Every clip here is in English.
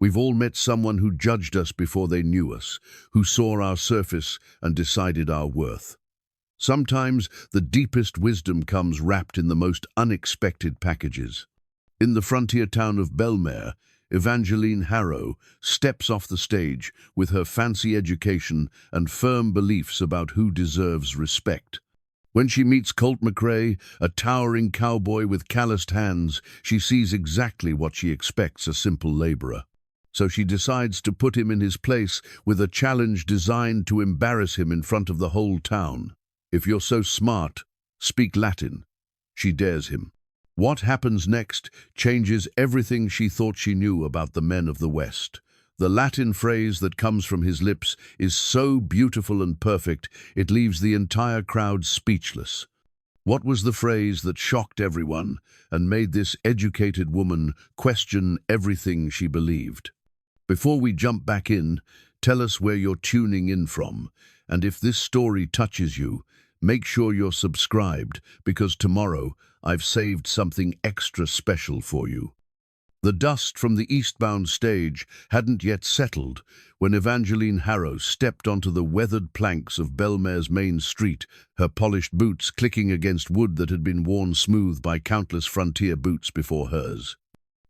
We've all met someone who judged us before they knew us, who saw our surface and decided our worth. Sometimes the deepest wisdom comes wrapped in the most unexpected packages. In the frontier town of Bellmare, Evangeline Harrow steps off the stage with her fancy education and firm beliefs about who deserves respect. When she meets Colt McRae, a towering cowboy with calloused hands, she sees exactly what she expects a simple laborer. So she decides to put him in his place with a challenge designed to embarrass him in front of the whole town. "If you're so smart, speak Latin," she dares him. What happens next changes everything she thought she knew about the men of the West. The Latin phrase that comes from his lips is so beautiful and perfect, it leaves the entire crowd speechless. What was the phrase that shocked everyone and made this educated woman question everything she believed? Before we jump back in, tell us where you're tuning in from, and if this story touches you, make sure you're subscribed, because tomorrow I've saved something extra special for you. The dust from the eastbound stage hadn't yet settled when Evangeline Harrow stepped onto the weathered planks of Belmare's main street, her polished boots clicking against wood that had been worn smooth by countless frontier boots before hers.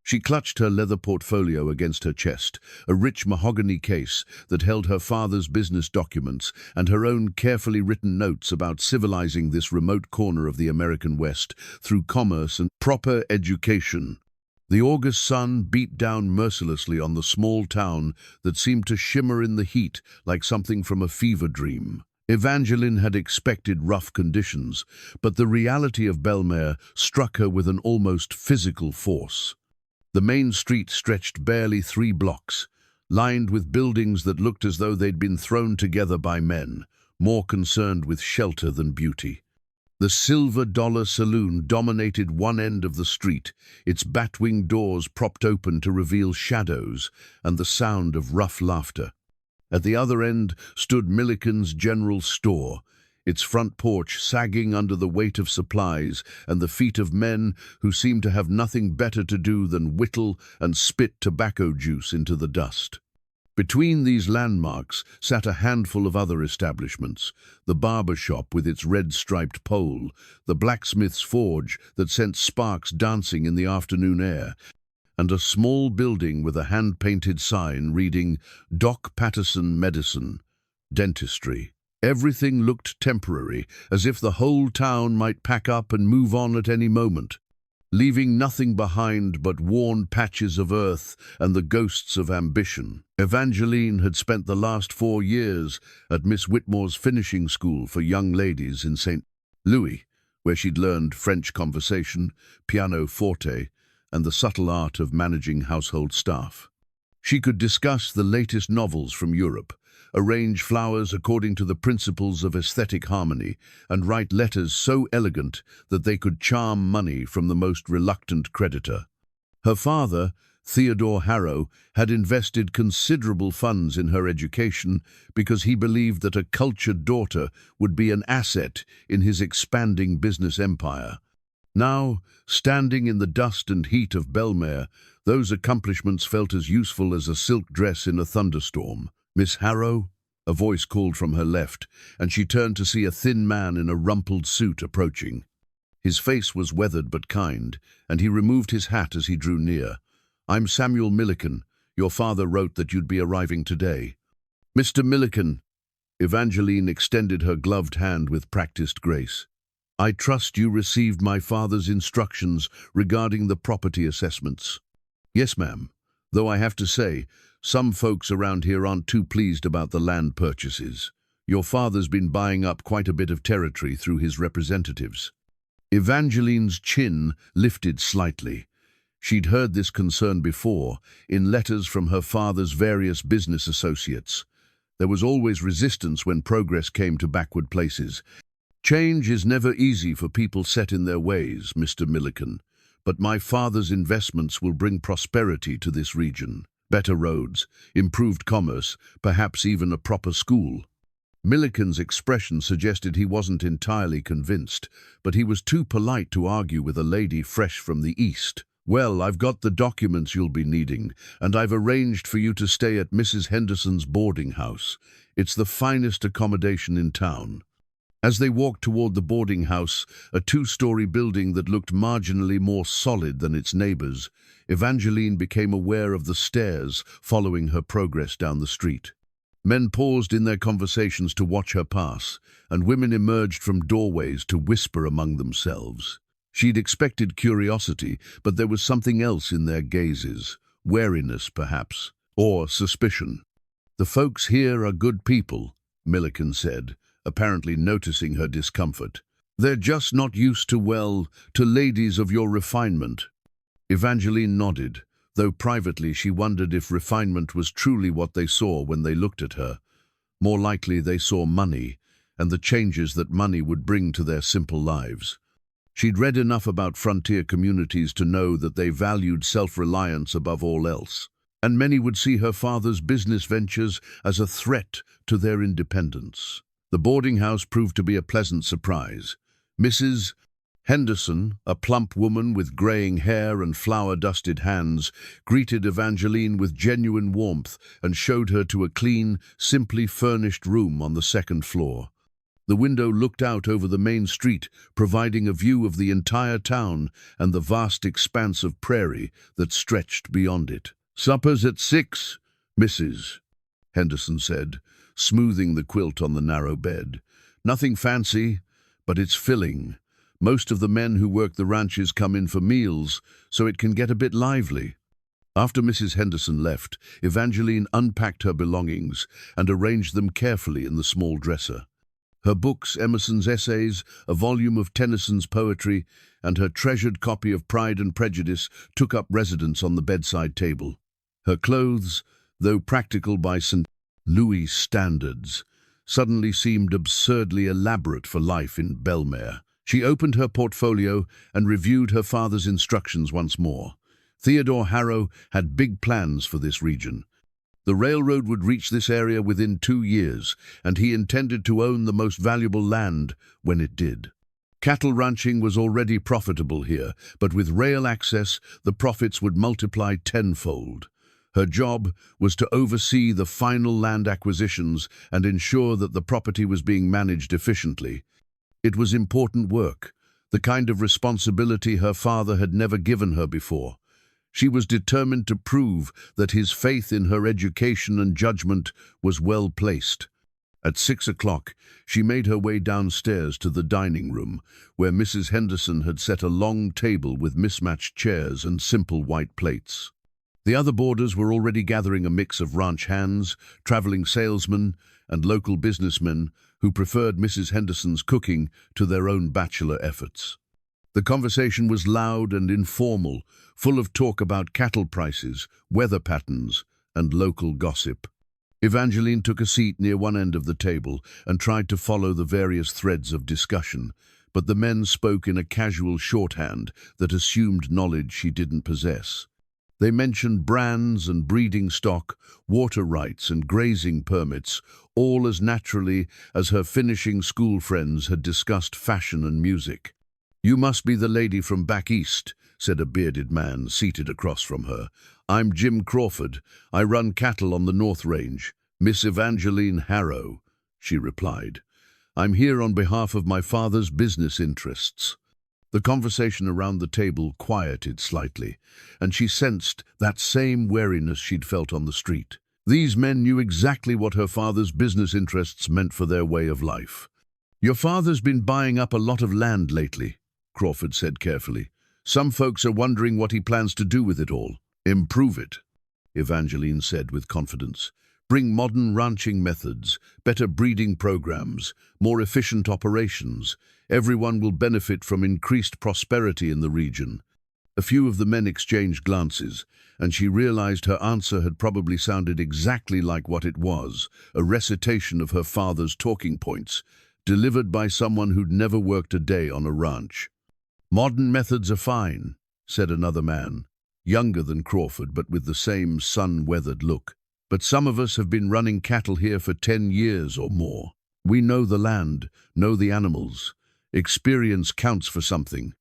She clutched her leather portfolio against her chest, a rich mahogany case that held her father's business documents and her own carefully written notes about civilizing this remote corner of the American West through commerce and proper education. The August sun beat down mercilessly on the small town that seemed to shimmer in the heat like something from a fever dream. Evangeline had expected rough conditions, but the reality of Belmare struck her with an almost physical force. The main street stretched barely 3 blocks, lined with buildings that looked as though they'd been thrown together by men, more concerned with shelter than beauty. The Silver Dollar Saloon dominated one end of the street, its bat-winged doors propped open to reveal shadows and the sound of rough laughter. At the other end stood Milliken's General Store, its front porch sagging under the weight of supplies and the feet of men who seemed to have nothing better to do than whittle and spit tobacco juice into the dust. Between these landmarks sat a handful of other establishments, the barber shop with its red-striped pole, the blacksmith's forge that sent sparks dancing in the afternoon air, and a small building with a hand-painted sign reading Doc Patterson Medicine, Dentistry. Everything looked temporary, as if the whole town might pack up and move on at any moment, leaving nothing behind but worn patches of earth and the ghosts of ambition. Evangeline had spent the last 4 years at Miss Whitmore's finishing school for young ladies in St. Louis, where she'd learned French conversation, pianoforte, and the subtle art of managing household staff. She could discuss the latest novels from Europe, arrange flowers according to the principles of aesthetic harmony, and write letters so elegant that they could charm money from the most reluctant creditor. Her father, Theodore Harrow, had invested considerable funds in her education because he believed that a cultured daughter would be an asset in his expanding business empire. Now, standing in the dust and heat of Belmare, those accomplishments felt as useful as a silk dress in a thunderstorm. "Miss Harrow?" a voice called from her left, and she turned to see a thin man in a rumpled suit approaching. His face was weathered but kind, and he removed his hat as he drew near. "I'm Samuel Milliken. Your father wrote that you'd be arriving today." "Mr. Milliken," Evangeline extended her gloved hand with practiced grace. "I trust you received my father's instructions regarding the property assessments." "Yes, ma'am, though I have to say, some folks around here aren't too pleased about the land purchases. Your father's been buying up quite a bit of territory through his representatives." Evangeline's chin lifted slightly. She'd heard this concern before, in letters from her father's various business associates. There was always resistance when progress came to backward places. "Change is never easy for people set in their ways, Mr. Milliken, but my father's investments will bring prosperity to this region. Better roads, improved commerce, perhaps even a proper school." Milliken's expression suggested he wasn't entirely convinced, but he was too polite to argue with a lady fresh from the East. Well, I've got the documents you'll be needing, and I've arranged for you to stay at Mrs. Henderson's boarding house. It's the finest accommodation in town. As they walked toward the boarding house, a two-story building that looked marginally more solid than its neighbors, Evangeline became aware of the stairs following her progress down the street. Men paused in their conversations to watch her pass, and women emerged from doorways to whisper among themselves. She'd expected curiosity, but there was something else in their gazes, wariness perhaps, or suspicion. "The folks here are good people," Milliken said, apparently noticing her discomfort. "They're just not used to ladies of your refinement." Evangeline nodded, though privately she wondered if refinement was truly what they saw when they looked at her. More likely they saw money, and the changes that money would bring to their simple lives. She'd read enough about frontier communities to know that they valued self-reliance above all else, and many would see her father's business ventures as a threat to their independence. The boarding house proved to be a pleasant surprise. Mrs. Henderson, a plump woman with graying hair and flour-dusted hands, greeted Evangeline with genuine warmth and showed her to a clean, simply furnished room on the second floor. The window looked out over the main street, providing a view of the entire town and the vast expanse of prairie that stretched beyond it. "Supper's at 6, Mrs." Henderson said, smoothing the quilt on the narrow bed. "Nothing fancy, but it's filling. Most of the men who work the ranches come in for meals, so it can get a bit lively." After Mrs. Henderson left, Evangeline unpacked her belongings and arranged them carefully in the small dresser. Her books, Emerson's essays, a volume of Tennyson's poetry, and her treasured copy of Pride and Prejudice took up residence on the bedside table. Her clothes, though practical by St. Louis standards, suddenly seemed absurdly elaborate for life in Bellmare. She opened her portfolio and reviewed her father's instructions once more. Theodore Harrow had big plans for this region. The railroad would reach this area within 2 years, and he intended to own the most valuable land when it did. Cattle ranching was already profitable here, but with rail access, the profits would multiply tenfold. Her job was to oversee the final land acquisitions and ensure that the property was being managed efficiently. It was important work, the kind of responsibility her father had never given her before. She was determined to prove that his faith in her education and judgment was well placed. At 6 o'clock, she made her way downstairs to the dining room, where Mrs. Henderson had set a long table with mismatched chairs and simple white plates. The other boarders were already gathering a mix of ranch hands, traveling salesmen, and local businessmen who preferred Mrs. Henderson's cooking to their own bachelor efforts. The conversation was loud and informal, full of talk about cattle prices, weather patterns, and local gossip. Evangeline took a seat near one end of the table and tried to follow the various threads of discussion, but the men spoke in a casual shorthand that assumed knowledge she didn't possess. They mentioned brands and breeding stock, water rights and grazing permits, all as naturally as her finishing school friends had discussed fashion and music. "You must be the lady from back east," said a bearded man seated across from her. "I'm Jim Crawford. I run cattle on the North Range." "Miss Evangeline Harrow," she replied. "I'm here on behalf of my father's business interests." The conversation around the table quieted slightly, and she sensed that same wariness she'd felt on the street. These men knew exactly what her father's business interests meant for their way of life. "Your father's been buying up a lot of land lately," Crawford said carefully. "Some folks are wondering what he plans to do with it all." "Improve it," Evangeline said with confidence. "Bring modern ranching methods, better breeding programs, more efficient operations. Everyone will benefit from increased prosperity in the region." A few of the men exchanged glances, and she realized her answer had probably sounded exactly like what it was, a recitation of her father's talking points, delivered by someone who'd never worked a day on a ranch. "Modern methods are fine," said another man, younger than Crawford but with the same sun-weathered look. "But some of us have been running cattle here for 10 years or more. We know the land, know the animals. Experience counts for something."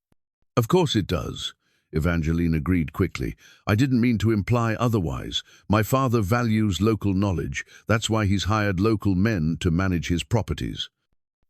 "Of course it does," Evangeline agreed quickly. "I didn't mean to imply otherwise. My father values local knowledge. That's why he's hired local men to manage his properties."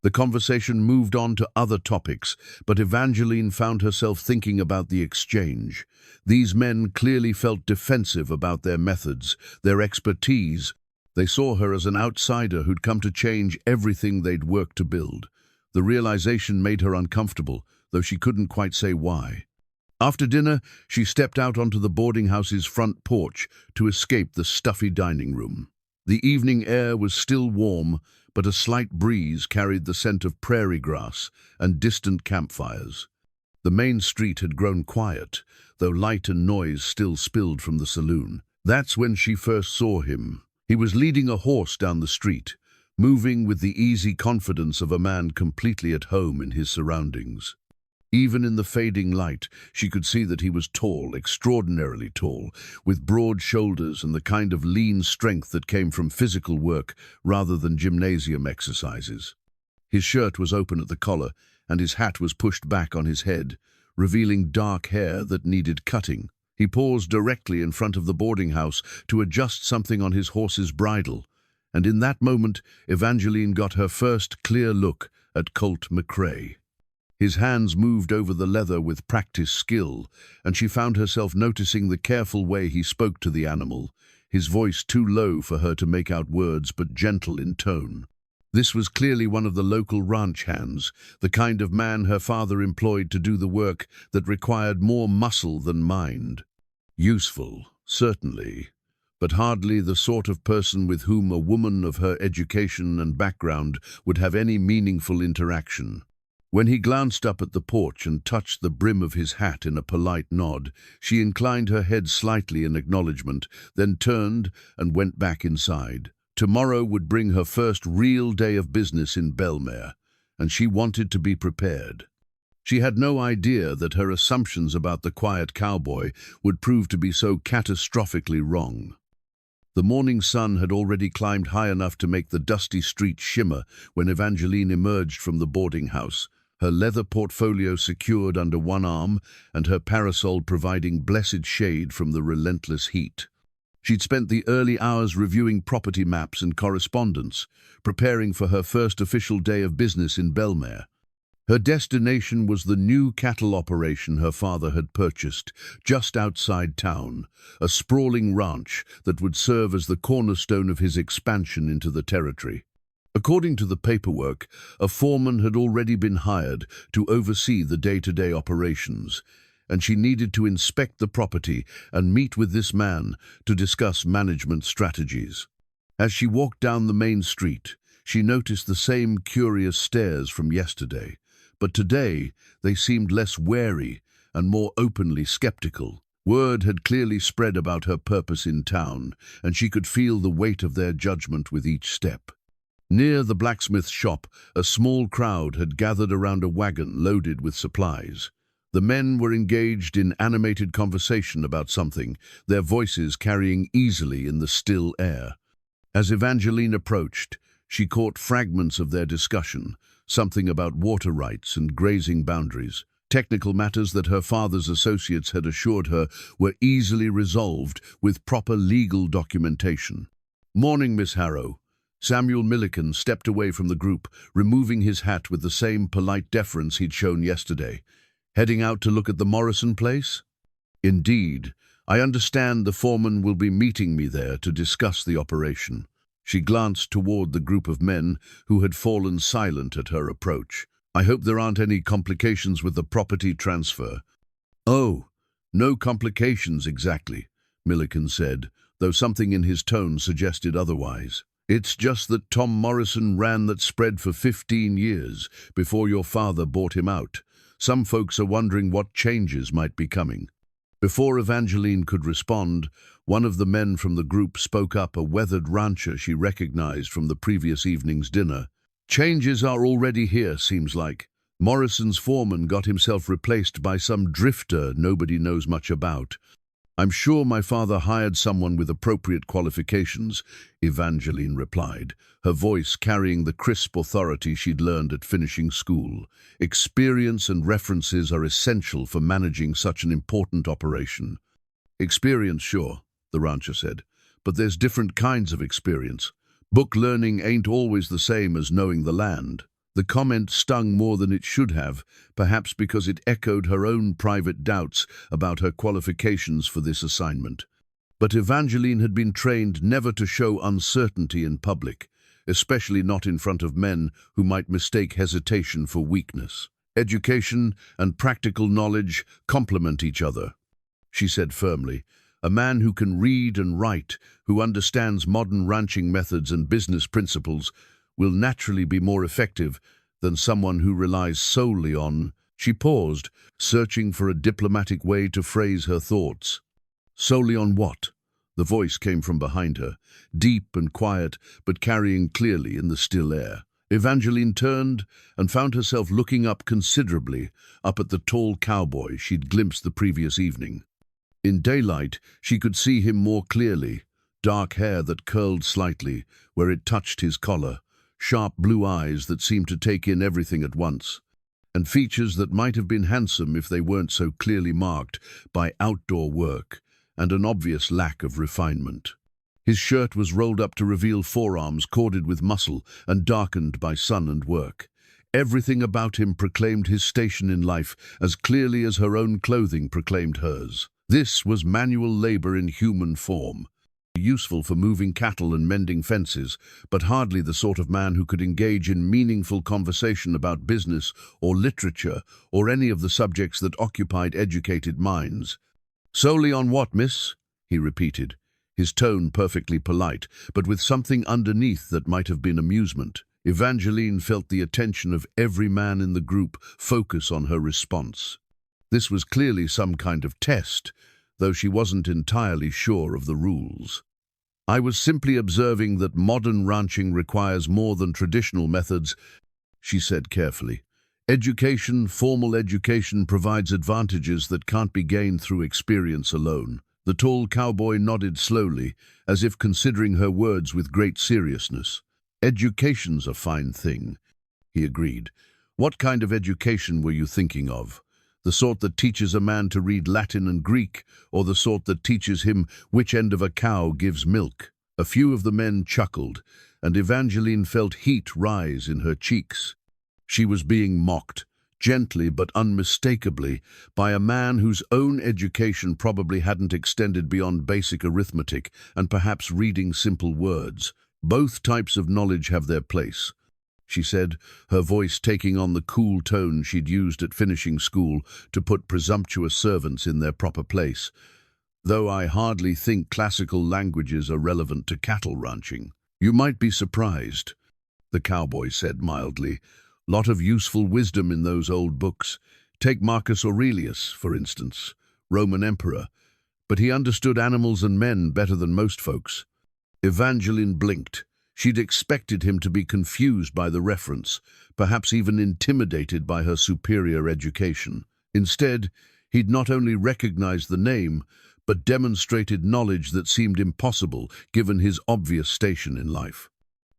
The conversation moved on to other topics, but Evangeline found herself thinking about the exchange. These men clearly felt defensive about their methods, their expertise. They saw her as an outsider who'd come to change everything they'd worked to build. The realization made her uncomfortable, though she couldn't quite say why. After dinner, she stepped out onto the boarding house's front porch to escape the stuffy dining room. The evening air was still warm, but a slight breeze carried the scent of prairie grass and distant campfires. The main street had grown quiet, though light and noise still spilled from the saloon. That's when she first saw him. He was leading a horse down the street, moving with the easy confidence of a man completely at home in his surroundings. Even in the fading light, she could see that he was tall, extraordinarily tall, with broad shoulders and the kind of lean strength that came from physical work rather than gymnasium exercises. His shirt was open at the collar, and his hat was pushed back on his head, revealing dark hair that needed cutting. He paused directly in front of the boarding house to adjust something on his horse's bridle, and in that moment, Evangeline got her first clear look at Colt McRae. His hands moved over the leather with practiced skill, and she found herself noticing the careful way he spoke to the animal, his voice too low for her to make out words but gentle in tone. This was clearly one of the local ranch hands, the kind of man her father employed to do the work that required more muscle than mind. Useful, certainly, but hardly the sort of person with whom a woman of her education and background would have any meaningful interaction. When he glanced up at the porch and touched the brim of his hat in a polite nod, she inclined her head slightly in acknowledgement, then turned and went back inside. Tomorrow would bring her first real day of business in Bellmare, and she wanted to be prepared. She had no idea that her assumptions about the quiet cowboy would prove to be so catastrophically wrong. The morning sun had already climbed high enough to make the dusty street shimmer when Evangeline emerged from the boarding house, her leather portfolio secured under one arm and her parasol providing blessed shade from the relentless heat. She'd spent the early hours reviewing property maps and correspondence, preparing for her first official day of business in Belmare. Her destination was the new cattle operation her father had purchased, just outside town, a sprawling ranch that would serve as the cornerstone of his expansion into the territory. According to the paperwork, a foreman had already been hired to oversee the day-to-day operations, and she needed to inspect the property and meet with this man to discuss management strategies. As she walked down the main street, she noticed the same curious stares from yesterday, but today they seemed less wary and more openly skeptical. Word had clearly spread about her purpose in town, and she could feel the weight of their judgment with each step. Near the blacksmith shop, a small crowd had gathered around a wagon loaded with supplies. The men were engaged in animated conversation about something, their voices carrying easily in the still air. As Evangeline approached, she caught fragments of their discussion, something about water rights and grazing boundaries, technical matters that her father's associates had assured her were easily resolved with proper legal documentation. "Morning, Miss Harrow." Samuel Milliken stepped away from the group, removing his hat with the same polite deference he'd shown yesterday. "Heading out to look at the Morrison place?" "Indeed. I understand the foreman will be meeting me there to discuss the operation." She glanced toward the group of men who had fallen silent at her approach. "I hope there aren't any complications with the property transfer." "Oh, no complications exactly," Milliken said, though something in his tone suggested otherwise. "It's just that Tom Morrison ran that spread for 15 years before your father bought him out. Some folks are wondering what changes might be coming." Before Evangeline could respond, one of the men from the group spoke up, a weathered rancher she recognized from the previous evening's dinner. "Changes are already here, seems like. Morrison's foreman got himself replaced by some drifter nobody knows much about. "I'm sure my father hired someone with appropriate qualifications," Evangeline replied, her voice carrying the crisp authority she'd learned at finishing school. "Experience and references are essential for managing such an important operation." "Experience, sure," the rancher said, "but there's different kinds of experience. Book learning ain't always the same as knowing the land." The comment stung more than it should have, perhaps because it echoed her own private doubts about her qualifications for this assignment. But Evangeline had been trained never to show uncertainty in public, especially not in front of men who might mistake hesitation for weakness. "Education and practical knowledge complement each other," she said firmly. "A man who can read and write, who understands modern ranching methods and business principles, will naturally be more effective than someone who relies solely on—" She paused, searching for a diplomatic way to phrase her thoughts. "Solely on what?" The voice came from behind her, deep and quiet, but carrying clearly in the still air. Evangeline turned and found herself looking up considerably, up at the tall cowboy she'd glimpsed the previous evening. In daylight, she could see him more clearly, dark hair that curled slightly where it touched his collar, sharp blue eyes that seemed to take in everything at once, and features that might have been handsome if they weren't so clearly marked by outdoor work and an obvious lack of refinement. His shirt was rolled up to reveal forearms corded with muscle and darkened by sun and work. Everything about him proclaimed his station in life as clearly as her own clothing proclaimed hers. This was manual labor in human form, useful for moving cattle and mending fences, but hardly the sort of man who could engage in meaningful conversation about business or literature or any of the subjects that occupied educated minds. "Solely on what, miss?" he repeated, his tone perfectly polite, but with something underneath that might have been amusement. Evangeline felt the attention of every man in the group focus on her response. This was clearly some kind of test, though she wasn't entirely sure of the rules. "I was simply observing that modern ranching requires more than traditional methods," she said carefully. "Education, formal education, provides advantages that can't be gained through experience alone." The tall cowboy nodded slowly, as if considering her words with great seriousness. "Education's a fine thing," he agreed. "What kind of education were you thinking of? The sort that teaches a man to read Latin and Greek, or the sort that teaches him which end of a cow gives milk?" A few of the men chuckled, and Evangeline felt heat rise in her cheeks. She was being mocked, gently but unmistakably, by a man whose own education probably hadn't extended beyond basic arithmetic and perhaps reading simple words. "Both types of knowledge have their place," she said, her voice taking on the cool tone she'd used at finishing school to put presumptuous servants in their proper place. "Though I hardly think classical languages are relevant to cattle ranching." "You might be surprised," the cowboy said mildly. "Lot of useful wisdom in those old books. Take Marcus Aurelius, for instance, Roman emperor, but he understood animals and men better than most folks." Evangeline blinked. She'd expected him to be confused by the reference, perhaps even intimidated by her superior education. Instead, he'd not only recognized the name, but demonstrated knowledge that seemed impossible given his obvious station in life.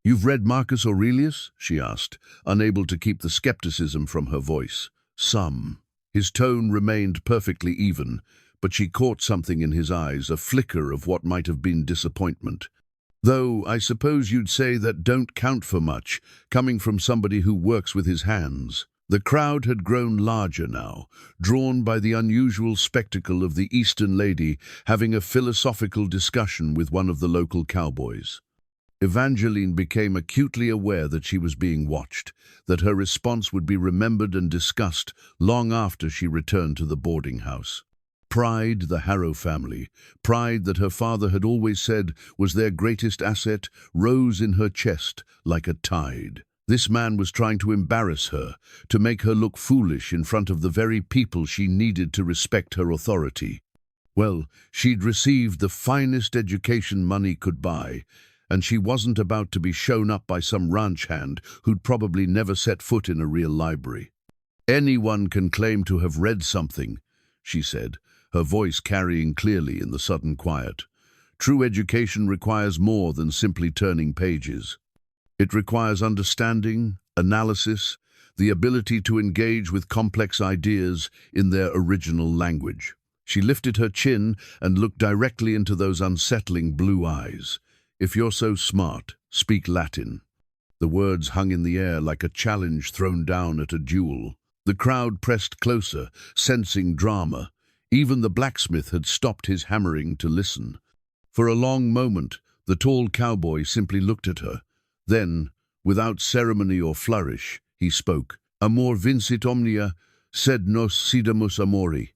"You've read Marcus Aurelius?" she asked, unable to keep the skepticism from her voice. "Some." His tone remained perfectly even, but she caught something in his eyes, a flicker of what might have been disappointment. "Though I suppose you'd say that don't count for much, coming from somebody who works with his hands." The crowd had grown larger now, drawn by the unusual spectacle of the Eastern lady having a philosophical discussion with one of the local cowboys. Evangeline became acutely aware that she was being watched, that her response would be remembered and discussed long after she returned to the boarding house. Pride, the Harrow family, pride that her father had always said was their greatest asset, rose in her chest like a tide. This man was trying to embarrass her, to make her look foolish in front of the very people she needed to respect her authority. Well, she'd received the finest education money could buy, and she wasn't about to be shown up by some ranch hand who'd probably never set foot in a real library. "Anyone can claim to have read something," she said, her voice carrying clearly in the sudden quiet. True education requires more than simply turning pages. It requires understanding, analysis, the ability to engage with complex ideas in their original language. She lifted her chin and looked directly into those unsettling blue eyes. "If you're so smart, speak Latin." The words hung in the air like a challenge thrown down at a duel. The crowd pressed closer, sensing drama. Even the blacksmith had stopped his hammering to listen. For a long moment, the tall cowboy simply looked at her. Then, without ceremony or flourish, he spoke. "Amor vincit omnia, sed nos sidamus amori."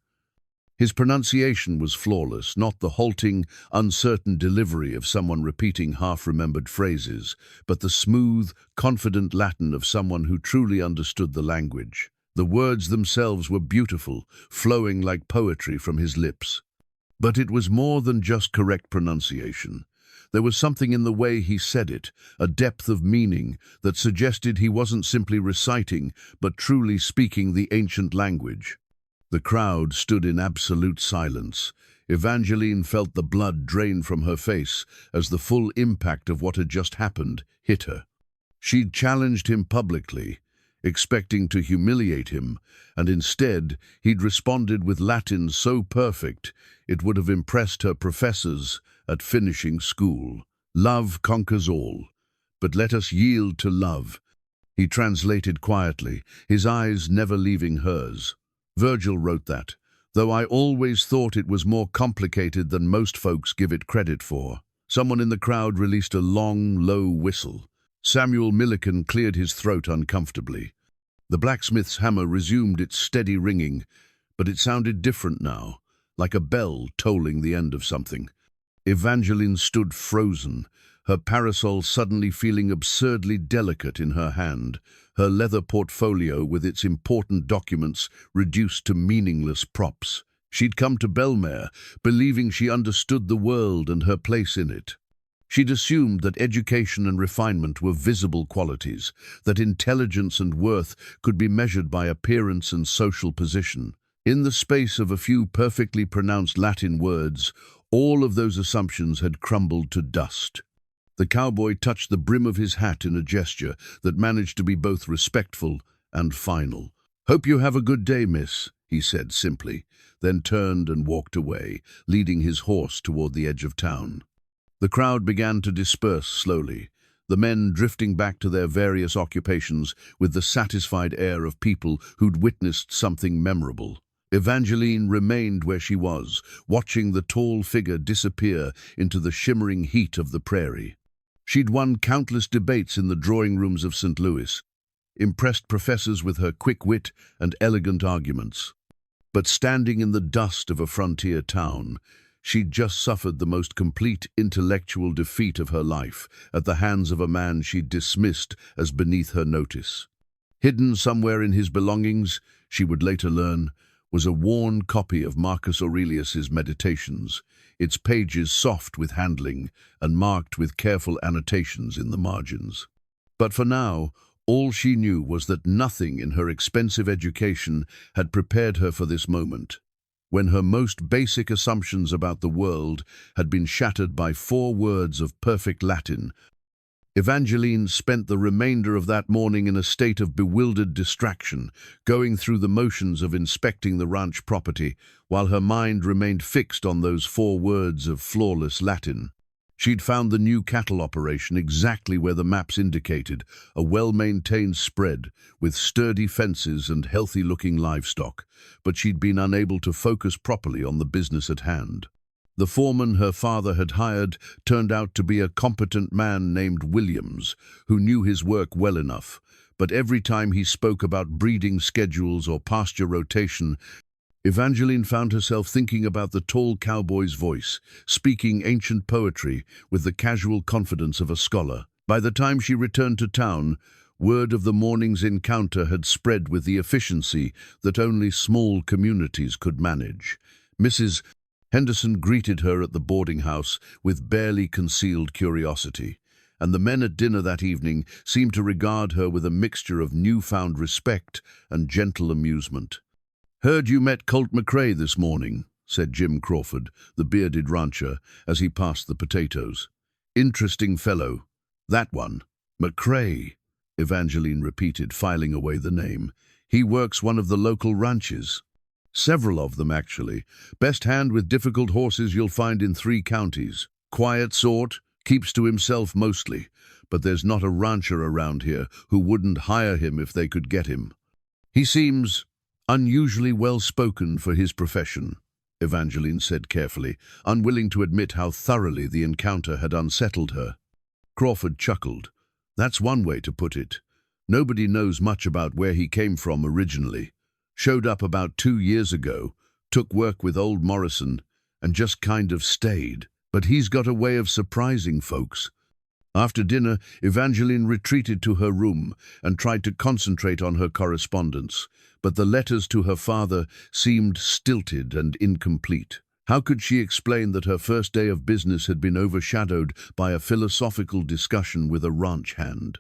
His pronunciation was flawless, not the halting, uncertain delivery of someone repeating half-remembered phrases, but the smooth, confident Latin of someone who truly understood the language. The words themselves were beautiful, flowing like poetry from his lips. But it was more than just correct pronunciation. There was something in the way he said it, a depth of meaning that suggested he wasn't simply reciting, but truly speaking the ancient language. The crowd stood in absolute silence. Evangeline felt the blood drain from her face as the full impact of what had just happened hit her. She'd challenged him publicly, expecting to humiliate him, and instead he'd responded with Latin so perfect it would have impressed her professors at finishing school. "Love conquers all, but let us yield to love," he translated quietly, his eyes never leaving hers. "Virgil wrote that, though I always thought it was more complicated than most folks give it credit for." Someone in the crowd released a long, low whistle. Samuel Milliken cleared his throat uncomfortably. The blacksmith's hammer resumed its steady ringing, but it sounded different now, like a bell tolling the end of something. Evangeline stood frozen, her parasol suddenly feeling absurdly delicate in her hand, her leather portfolio with its important documents reduced to meaningless props. She'd come to Belmare, believing she understood the world and her place in it. She'd assumed that education and refinement were visible qualities, that intelligence and worth could be measured by appearance and social position. In the space of a few perfectly pronounced Latin words, all of those assumptions had crumbled to dust. The cowboy touched the brim of his hat in a gesture that managed to be both respectful and final. "Hope you have a good day, miss," he said simply, then turned and walked away, leading his horse toward the edge of town. The crowd began to disperse slowly, the men drifting back to their various occupations with the satisfied air of people who'd witnessed something memorable. Evangeline remained where she was, watching the tall figure disappear into the shimmering heat of the prairie. She'd won countless debates in the drawing rooms of St. Louis, impressed professors with her quick wit and elegant arguments. But standing in the dust of a frontier town, she'd just suffered the most complete intellectual defeat of her life at the hands of a man she'd dismissed as beneath her notice. Hidden somewhere in his belongings, she would later learn, was a worn copy of Marcus Aurelius's Meditations, its pages soft with handling and marked with careful annotations in the margins. But for now, all she knew was that nothing in her expensive education had prepared her for this moment, when her most basic assumptions about the world had been shattered by 4 words of perfect Latin. Evangeline spent the remainder of that morning in a state of bewildered distraction, going through the motions of inspecting the ranch property, while her mind remained fixed on those 4 words of flawless Latin. She'd found the new cattle operation exactly where the maps indicated, a well-maintained spread, with sturdy fences and healthy-looking livestock, but she'd been unable to focus properly on the business at hand. The foreman her father had hired turned out to be a competent man named Williams, who knew his work well enough, but every time he spoke about breeding schedules or pasture rotation, Evangeline found herself thinking about the tall cowboy's voice, speaking ancient poetry with the casual confidence of a scholar. By the time she returned to town, word of the morning's encounter had spread with the efficiency that only small communities could manage. Mrs. Henderson greeted her at the boarding house with barely concealed curiosity, and the men at dinner that evening seemed to regard her with a mixture of newfound respect and gentle amusement. "Heard you met Colt McRae this morning," said Jim Crawford, the bearded rancher, as he passed the potatoes. "Interesting fellow. That one. McRae," Evangeline repeated, filing away the name. "He works one of the local ranches. Several of them, actually. Best hand with difficult horses you'll find in 3 counties. Quiet sort, keeps to himself mostly, but there's not a rancher around here who wouldn't hire him if they could get him. He seems unusually well-spoken for his profession," Evangeline said carefully, unwilling to admit how thoroughly the encounter had unsettled her. Crawford chuckled. "That's one way to put it. Nobody knows much about where he came from originally. Showed up about 2 years ago, took work with old Morrison, and just kind of stayed. But he's got a way of surprising folks." After dinner, Evangeline retreated to her room and tried to concentrate on her correspondence, but the letters to her father seemed stilted and incomplete. How could she explain that her first day of business had been overshadowed by a philosophical discussion with a ranch hand?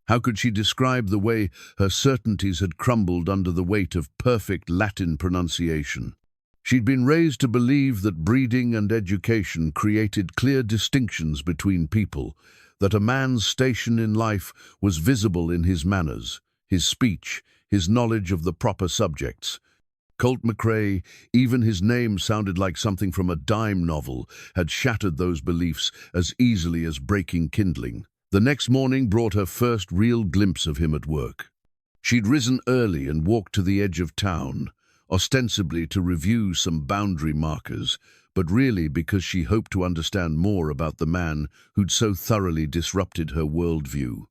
How could she describe the way her certainties had crumbled under the weight of perfect Latin pronunciation? She'd been raised to believe that breeding and education created clear distinctions between people, that a man's station in life was visible in his manners, his speech, his knowledge of the proper subjects. Colt McRae, even his name sounded like something from a dime novel, had shattered those beliefs as easily as breaking kindling. The next morning brought her first real glimpse of him at work. She'd risen early and walked to the edge of town, ostensibly to review some boundary markers, but really because she hoped to understand more about the man who'd so thoroughly disrupted her worldview.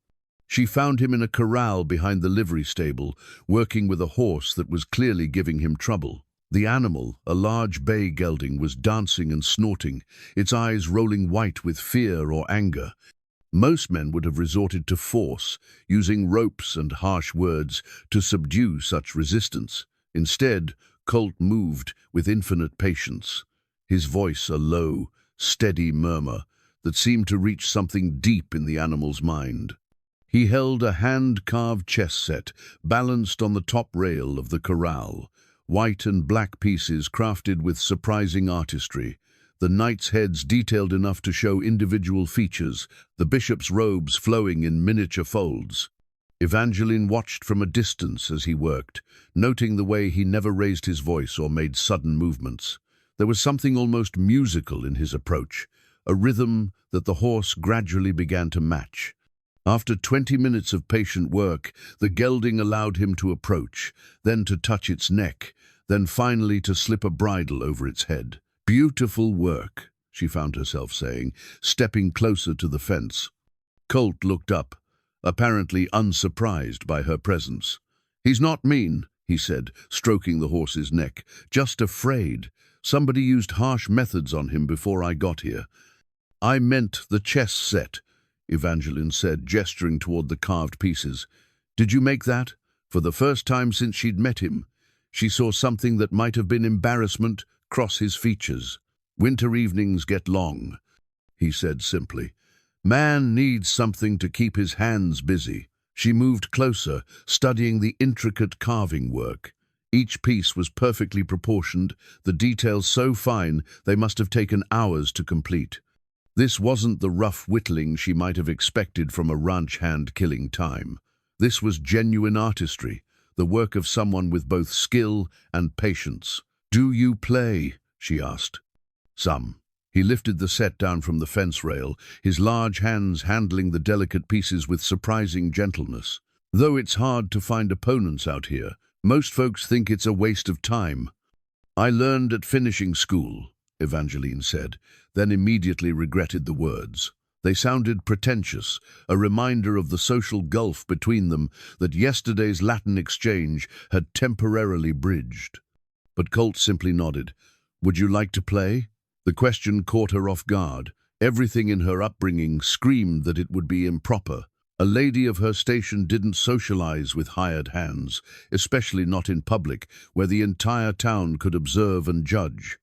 She found him in a corral behind the livery stable, working with a horse that was clearly giving him trouble. The animal, a large bay gelding, was dancing and snorting, its eyes rolling white with fear or anger. Most men would have resorted to force, using ropes and harsh words to subdue such resistance. Instead, Colt moved with infinite patience, his voice a low, steady murmur that seemed to reach something deep in the animal's mind. He held a hand-carved chess set, balanced on the top rail of the corral, white and black pieces crafted with surprising artistry, the knights' heads detailed enough to show individual features, the bishop's robes flowing in miniature folds. Evangeline watched from a distance as he worked, noting the way he never raised his voice or made sudden movements. There was something almost musical in his approach, a rhythm that the horse gradually began to match. After 20 minutes of patient work, the gelding allowed him to approach, then to touch its neck, then finally to slip a bridle over its head. "Beautiful work," she found herself saying, stepping closer to the fence. Colt looked up, apparently unsurprised by her presence. "He's not mean," he said, stroking the horse's neck, "just afraid. Somebody used harsh methods on him before I got here." "I meant the chess set," Evangeline said, gesturing toward the carved pieces. "Did you make that?" For the first time since she'd met him, she saw something that might have been embarrassment cross his features. "Winter evenings get long," he said simply. "Man needs something to keep his hands busy." She moved closer, studying the intricate carving work. Each piece was perfectly proportioned, the details so fine they must have taken hours to complete. This wasn't the rough whittling she might have expected from a ranch hand killing time. This was genuine artistry, the work of someone with both skill and patience. "Do you play?" she asked. "Some." He lifted the set down from the fence rail, his large hands handling the delicate pieces with surprising gentleness. "Though it's hard to find opponents out here, most folks think it's a waste of time." "I learned at finishing school," Evangeline said, then immediately regretted the words. They sounded pretentious, a reminder of the social gulf between them that yesterday's Latin exchange had temporarily bridged. But Colt simply nodded. "Would you like to play?" The question caught her off guard. Everything in her upbringing screamed that it would be improper. A lady of her station didn't socialize with hired hands, especially not in public, where the entire town could observe and judge.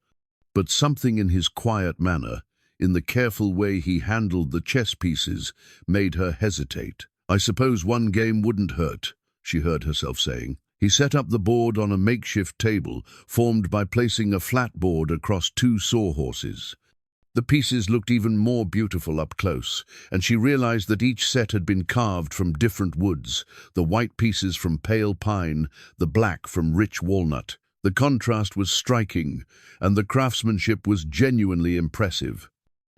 But something in his quiet manner, in the careful way he handled the chess pieces, made her hesitate. "I suppose one game wouldn't hurt," she heard herself saying. He set up the board on a makeshift table formed by placing a flat board across two sawhorses. The pieces looked even more beautiful up close, and she realized that each set had been carved from different woods, the white pieces from pale pine, the black from rich walnut. The contrast was striking, and the craftsmanship was genuinely impressive.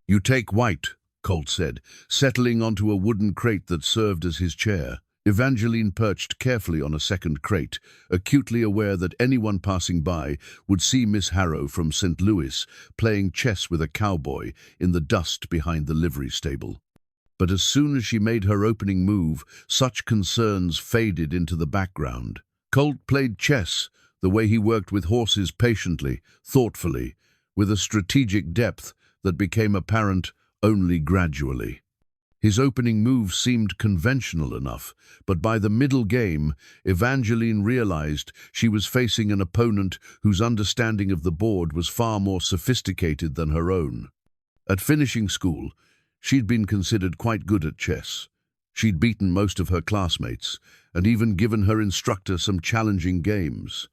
"You take white," Colt said, settling onto a wooden crate that served as his chair. Evangeline perched carefully on a second crate, acutely aware that anyone passing by would see Miss Harrow from St. Louis playing chess with a cowboy in the dust behind the livery stable. But as soon as she made her opening move, such concerns faded into the background. Colt played chess, the way he worked with horses patiently, thoughtfully, with a strategic depth that became apparent only gradually. His opening move seemed conventional enough, but by the middle game, Evangeline realized she was facing an opponent whose understanding of the board was far more sophisticated than her own. At finishing school, she'd been considered quite good at chess. She'd beaten most of her classmates, and even given her instructor some challenging games.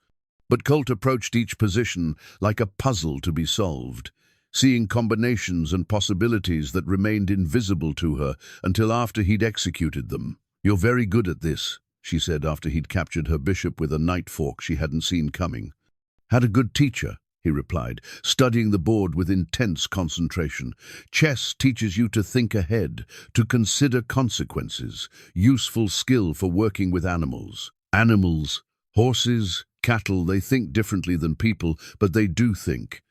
But Colt approached each position like a puzzle to be solved, seeing combinations and possibilities that remained invisible to her until after he'd executed them. "You're very good at this," she said after he'd captured her bishop with a knight fork she hadn't seen coming. "Had a good teacher," he replied, studying the board with intense concentration. "Chess teaches you to think ahead, to consider consequences, useful skill for working with animals. Animals, horses, cattle, they think differently than people, but they do think.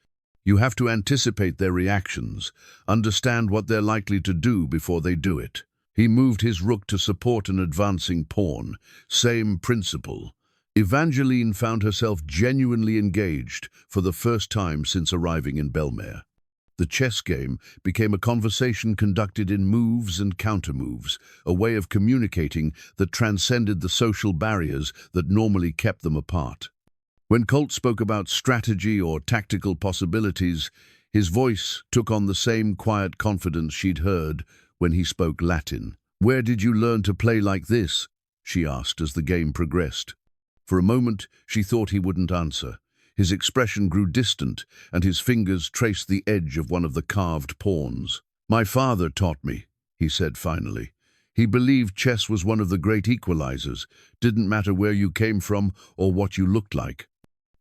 You have to anticipate their reactions, understand what they're likely to do before they do it." He moved his rook to support an advancing pawn. Same principle. Evangeline found herself genuinely engaged for the first time since arriving in Bellmare. The chess game became a conversation conducted in moves and countermoves, a way of communicating that transcended the social barriers that normally kept them apart. When Colt spoke about strategy or tactical possibilities, his voice took on the same quiet confidence she'd heard when he spoke Latin. "Where did you learn to play like this?" she asked as the game progressed. For a moment, she thought he wouldn't answer. His expression grew distant, and his fingers traced the edge of one of the carved pawns. "My father taught me," he said finally. "He believed chess was one of the great equalizers. Didn't matter where you came from or what you looked like.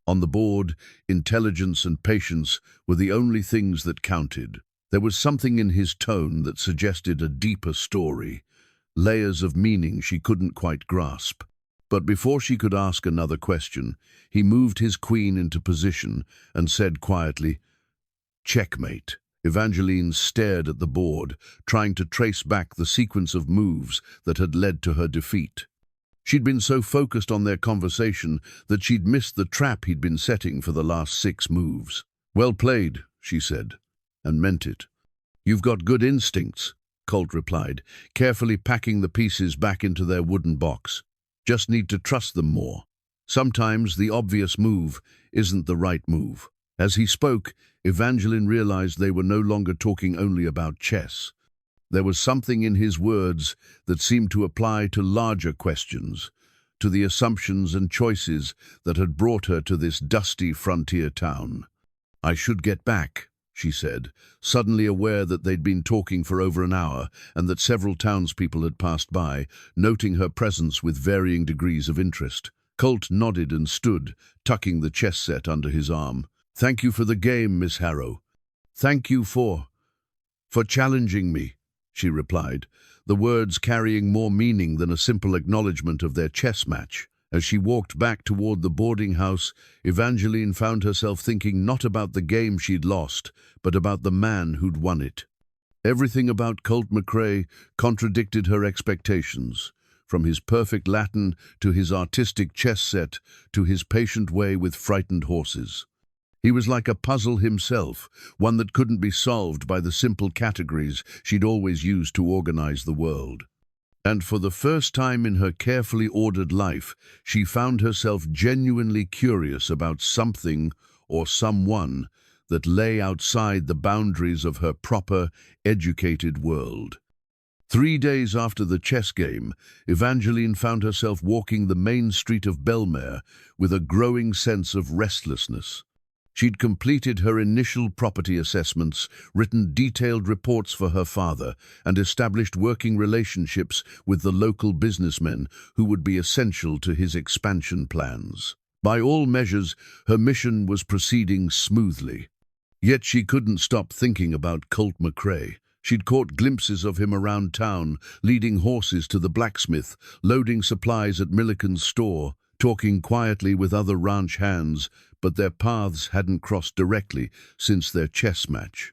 On the board, intelligence and patience were the only things that counted." There was something in his tone that suggested a deeper story, layers of meaning she couldn't quite grasp. But before she could ask another question, he moved his queen into position and said quietly, "Checkmate." Evangeline stared at the board, trying to trace back the sequence of moves that had led to her defeat. She'd been so focused on their conversation that she'd missed the trap he'd been setting for the last 6 moves. "Well played," she said, and meant it. "You've got good instincts," Colt replied, carefully packing the pieces back into their wooden box. "Just need to trust them more. Sometimes the obvious move isn't the right move." As he spoke, Evangeline realized they were no longer talking only about chess. There was something in his words that seemed to apply to larger questions, to the assumptions and choices that had brought her to this dusty frontier town. "I should get back," she said, suddenly aware that they'd been talking for over an hour and that several townspeople had passed by, noting her presence with varying degrees of interest. Colt nodded and stood, tucking the chess set under his arm. "Thank you for the game, Miss Harrow. Thank you for challenging me," she replied, the words carrying more meaning than a simple acknowledgement of their chess match. As she walked back toward the boarding house, Evangeline found herself thinking not about the game she'd lost, but about the man who'd won it. Everything about Colt McRae contradicted her expectations, from his perfect Latin to his artistic chess set to his patient way with frightened horses. He was like a puzzle himself, one that couldn't be solved by the simple categories she'd always used to organize the world. And for the first time in her carefully ordered life, she found herself genuinely curious about something or someone that lay outside the boundaries of her proper, educated world. 3 days after the chess game, Evangeline found herself walking the main street of Bellmare with a growing sense of restlessness. She'd completed her initial property assessments, written detailed reports for her father, and established working relationships with the local businessmen who would be essential to his expansion plans. By all measures, her mission was proceeding smoothly. Yet she couldn't stop thinking about Colt McRae. She'd caught glimpses of him around town, leading horses to the blacksmith, loading supplies at Milliken's store, talking quietly with other ranch hands, but their paths hadn't crossed directly since their chess match.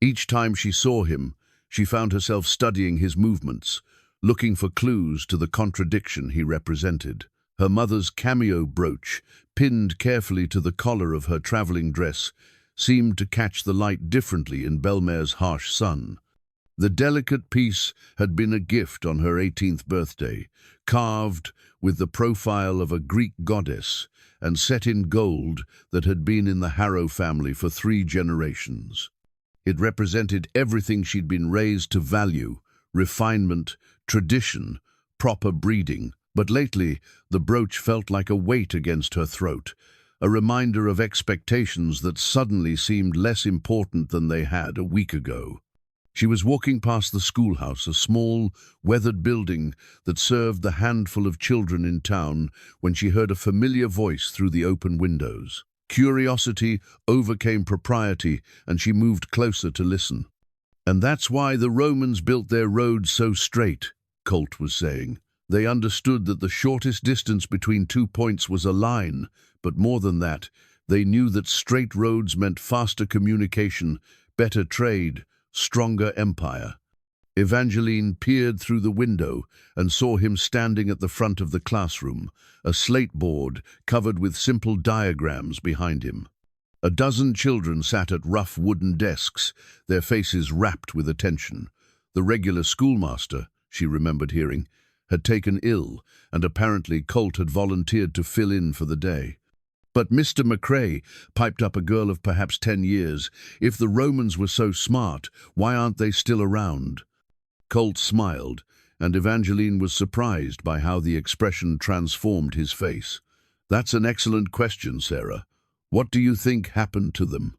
Each time she saw him, she found herself studying his movements, looking for clues to the contradiction he represented. Her mother's cameo brooch, pinned carefully to the collar of her traveling dress, seemed to catch the light differently in Belmare's harsh sun. The delicate piece had been a gift on her 18th birthday, carved with the profile of a Greek goddess and set in gold that had been in the Harrow family for 3 generations. It represented everything she'd been raised to value: refinement, tradition, proper breeding. But lately, the brooch felt like a weight against her throat, a reminder of expectations that suddenly seemed less important than they had a week ago. She was walking past the schoolhouse, a small, weathered building that served the handful of children in town, when she heard a familiar voice through the open windows. Curiosity overcame propriety, and she moved closer to listen. "And that's why the Romans built their roads so straight," Colt was saying. "They understood that the shortest distance between 2 points was a line, but more than that, they knew that straight roads meant faster communication, better trade, stronger empire." Evangeline peered through the window and saw him standing at the front of the classroom, a slate board covered with simple diagrams behind him. A dozen children sat at rough wooden desks, their faces rapt with attention. The regular schoolmaster, she remembered hearing, had taken ill, and apparently Colt had volunteered to fill in for the day. "But Mr. McRae," piped up a girl of perhaps 10 years, "if the Romans were so smart, why aren't they still around?" Colt smiled, and Evangeline was surprised by how the expression transformed his face. "That's an excellent question, Sarah. What do you think happened to them?"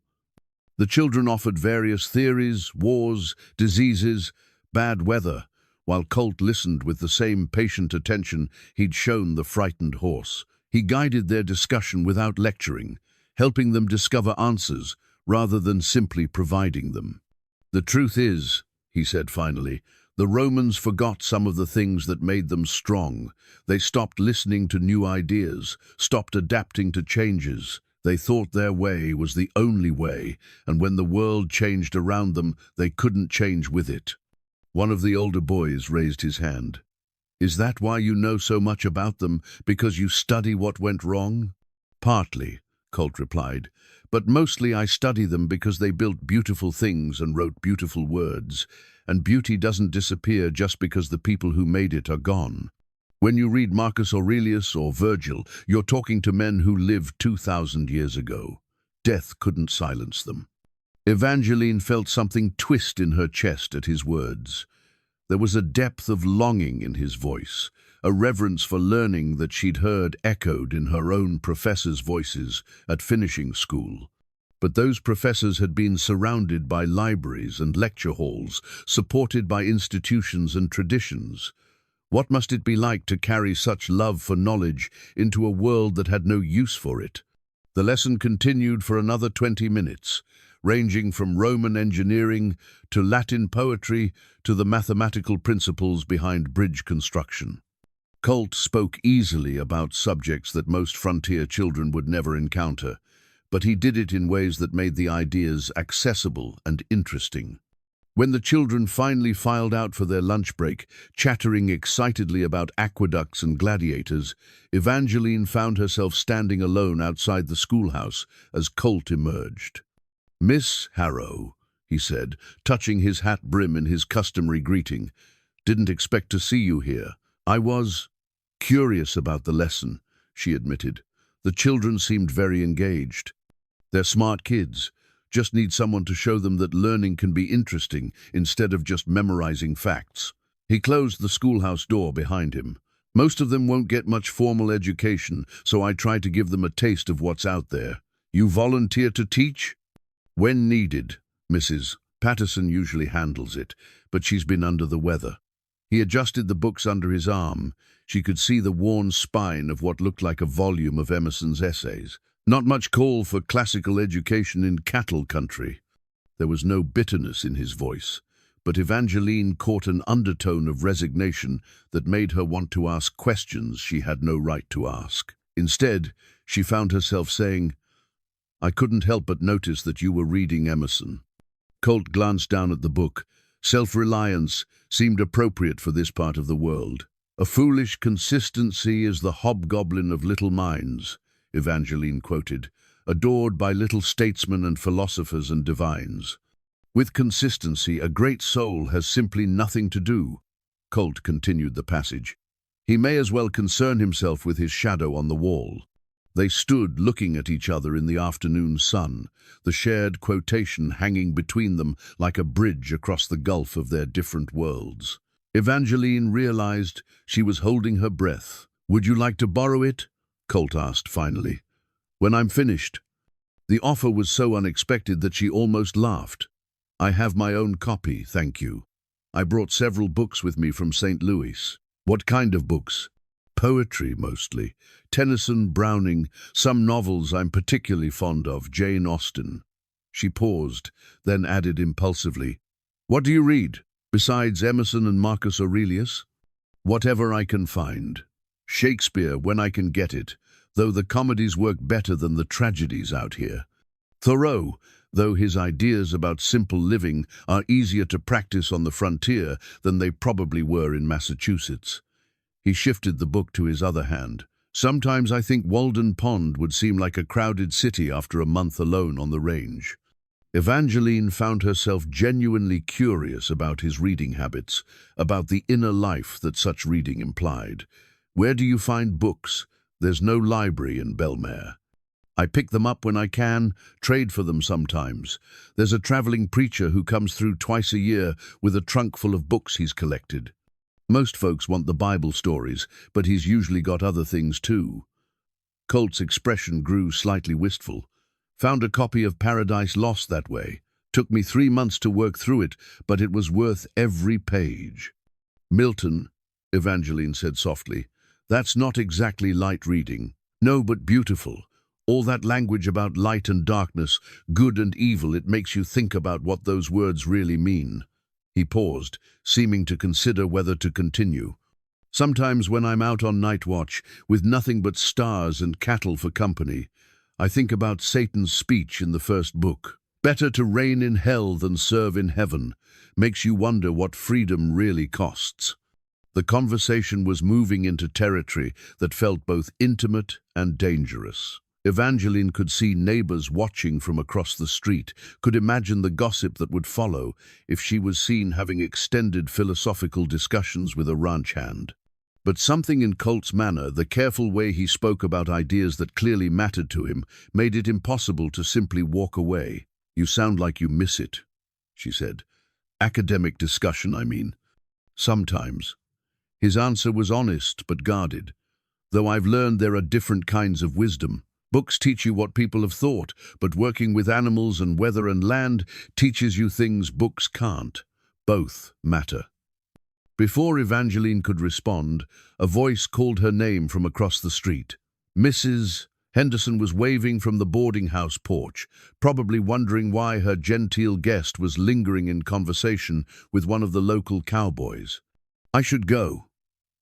The children offered various theories: wars, diseases, bad weather, while Colt listened with the same patient attention he'd shown the frightened horse. He guided their discussion without lecturing, helping them discover answers rather than simply providing them. "The truth is," he said finally, "the Romans forgot some of the things that made them strong. They stopped listening to new ideas, stopped adapting to changes. They thought their way was the only way, and when the world changed around them, they couldn't change with it." One of the older boys raised his hand. "Is that why you know so much about them, because you study what went wrong?" "Partly," Colt replied, "but mostly I study them because they built beautiful things and wrote beautiful words, and beauty doesn't disappear just because the people who made it are gone. When you read Marcus Aurelius or Virgil, you're talking to men who lived 2,000 years ago. Death couldn't silence them." Evangeline felt something twist in her chest at his words. There was a depth of longing in his voice, a reverence for learning that she'd heard echoed in her own professors' voices at finishing school. But those professors had been surrounded by libraries and lecture halls, supported by institutions and traditions. What must it be like to carry such love for knowledge into a world that had no use for it? The lesson continued for another 20 minutes, ranging from Roman engineering to Latin poetry to the mathematical principles behind bridge construction. Colt spoke easily about subjects that most frontier children would never encounter, but he did it in ways that made the ideas accessible and interesting. When the children finally filed out for their lunch break, chattering excitedly about aqueducts and gladiators, Evangeline found herself standing alone outside the schoolhouse as Colt emerged. "Miss Harrow," he said, touching his hat brim in his customary greeting. "Didn't expect to see you here. I was curious about the lesson," she admitted. "The children seemed very engaged. They're smart kids. Just need someone to show them that learning can be interesting instead of just memorizing facts." He closed the schoolhouse door behind him. Most of them won't get much formal education, so I try to give them a taste of what's out there. You volunteer to teach? When needed. Mrs. Patterson usually handles it, but she's been under the weather. He adjusted the books under his arm. She could see the worn spine of what looked like a volume of Emerson's essays. Not much call for classical education in cattle country. There was no bitterness in his voice, but Evangeline caught an undertone of resignation that made her want to ask questions she had no right to ask. Instead, she found herself saying, "I couldn't help but notice that you were reading Emerson." Colt glanced down at the book. Self-reliance seemed appropriate for this part of the world. "A foolish consistency is the hobgoblin of little minds," Evangeline quoted, "adored by little statesmen and philosophers and divines. With consistency, a great soul has simply nothing to do." Colt continued the passage. "He may as well concern himself with his shadow on the wall." They stood looking at each other in the afternoon sun, the shared quotation hanging between them like a bridge across the gulf of their different worlds. Evangeline realized she was holding her breath. "Would you like to borrow it?" Colt asked finally. "When I'm finished." The offer was so unexpected that she almost laughed. "I have my own copy, thank you. I brought several books with me from St. Louis." "What kind of books?" "Poetry, mostly. Tennyson, Browning, some novels I'm particularly fond of, Jane Austen." She paused, then added impulsively, "What do you read, besides Emerson and Marcus Aurelius?" "Whatever I can find. Shakespeare, when I can get it, though the comedies work better than the tragedies out here. Thoreau, though his ideas about simple living are easier to practice on the frontier than they probably were in Massachusetts." He shifted the book to his other hand. "Sometimes I think Walden Pond would seem like a crowded city after a month alone on the range." Evangeline found herself genuinely curious about his reading habits, about the inner life that such reading implied. "Where do you find books? There's no library in Belmare." "I pick them up when I can, trade for them sometimes. There's a traveling preacher who comes through twice a year with a trunk full of books he's collected. Most folks want the Bible stories, but he's usually got other things too." Colt's expression grew slightly wistful. "Found a copy of Paradise Lost that way. Took me 3 months to work through it, but it was worth every page." "Milton," Evangeline said softly. "That's not exactly light reading." "No, but beautiful. All that language about light and darkness, good and evil, it makes you think about what those words really mean." He paused, seeming to consider whether to continue. "Sometimes when I'm out on night watch, with nothing but stars and cattle for company, I think about Satan's speech in the first book. Better to reign in hell than serve in heaven. Makes you wonder what freedom really costs." The conversation was moving into territory that felt both intimate and dangerous. Evangeline could see neighbors watching from across the street, could imagine the gossip that would follow if she was seen having extended philosophical discussions with a ranch hand. But something in Colt's manner, the careful way he spoke about ideas that clearly mattered to him, made it impossible to simply walk away. "You sound like you miss it," she said. "Academic discussion, I mean." "Sometimes." His answer was honest but guarded. "Though I've learned there are different kinds of wisdom. Books teach you what people have thought, but working with animals and weather and land teaches you things books can't. Both matter." Before Evangeline could respond, a voice called her name from across the street. "Mrs." Henderson was waving from the boarding house porch, probably wondering why her genteel guest was lingering in conversation with one of the local cowboys. "I should go,"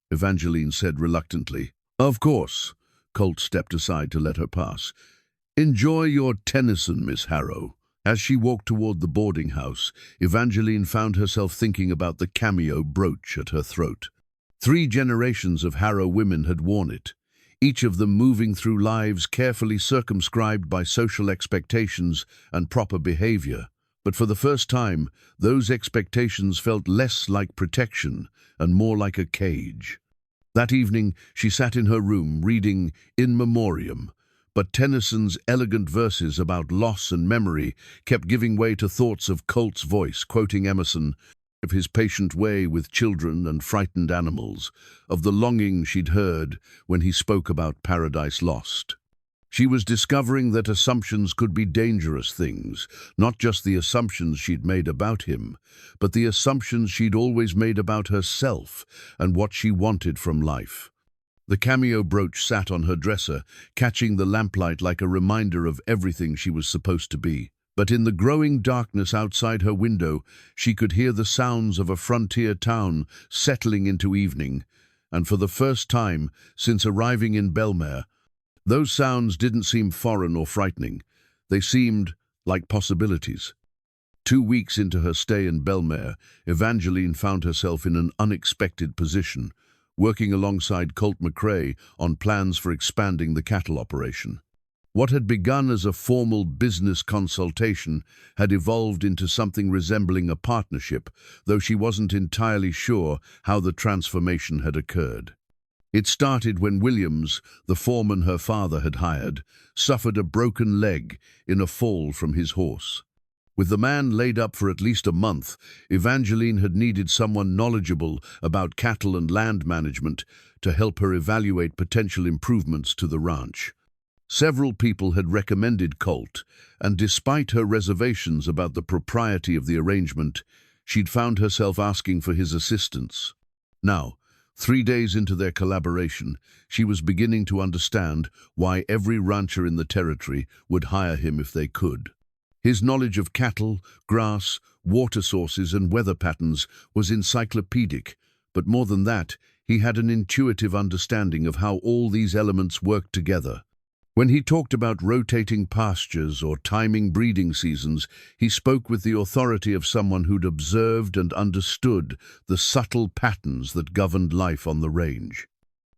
Evangeline said reluctantly. "Of course." Colt stepped aside to let her pass. "Enjoy your Tennyson, Miss Harrow." As she walked toward the boarding house, Evangeline found herself thinking about the cameo brooch at her throat. 3 generations of Harrow women had worn it, each of them moving through lives carefully circumscribed by social expectations and proper behavior. But for the first time, those expectations felt less like protection and more like a cage. That evening, she sat in her room reading In Memoriam, but Tennyson's elegant verses about loss and memory kept giving way to thoughts of Colt's voice, quoting Emerson, of his patient way with children and frightened animals, of the longing she'd heard when he spoke about Paradise Lost. She was discovering that assumptions could be dangerous things, not just the assumptions she'd made about him, but the assumptions she'd always made about herself and what she wanted from life. The cameo brooch sat on her dresser, catching the lamplight like a reminder of everything she was supposed to be. But in the growing darkness outside her window, she could hear the sounds of a frontier town settling into evening, and for the first time since arriving in Belmare, those sounds didn't seem foreign or frightening. They seemed like possibilities. 2 weeks into her stay in Belmare, Evangeline found herself in an unexpected position, working alongside Colt McRae on plans for expanding the cattle operation. What had begun as a formal business consultation had evolved into something resembling a partnership, though she wasn't entirely sure how the transformation had occurred. It started when Williams, the foreman her father had hired, suffered a broken leg in a fall from his horse. With the man laid up for at least a month, Evangeline had needed someone knowledgeable about cattle and land management to help her evaluate potential improvements to the ranch. Several people had recommended Colt, and despite her reservations about the propriety of the arrangement, she'd found herself asking for his assistance. Now, 3 days into their collaboration, she was beginning to understand why every rancher in the territory would hire him if they could. His knowledge of cattle, grass, water sources, and weather patterns was encyclopedic, but more than that, he had an intuitive understanding of how all these elements worked together. When he talked about rotating pastures or timing breeding seasons, he spoke with the authority of someone who'd observed and understood the subtle patterns that governed life on the range.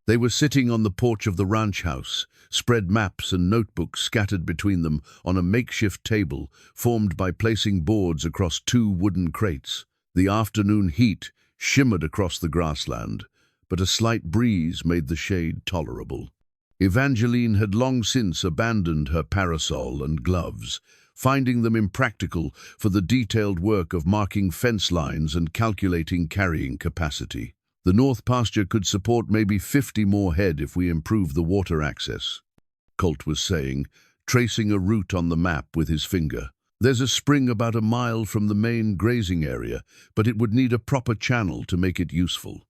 They were sitting on the porch of the ranch house, spread maps and notebooks scattered between them on a makeshift table formed by placing boards across 2 wooden crates. The afternoon heat shimmered across the grassland, but a slight breeze made the shade tolerable. Evangeline had long since abandoned her parasol and gloves, finding them impractical for the detailed work of marking fence lines and calculating carrying capacity. The north pasture could support maybe 50 more head if we improve the water access, Colt was saying, tracing a route on the map with his finger. There's a spring about a mile from the main grazing area, but it would need a proper channel to make it useful.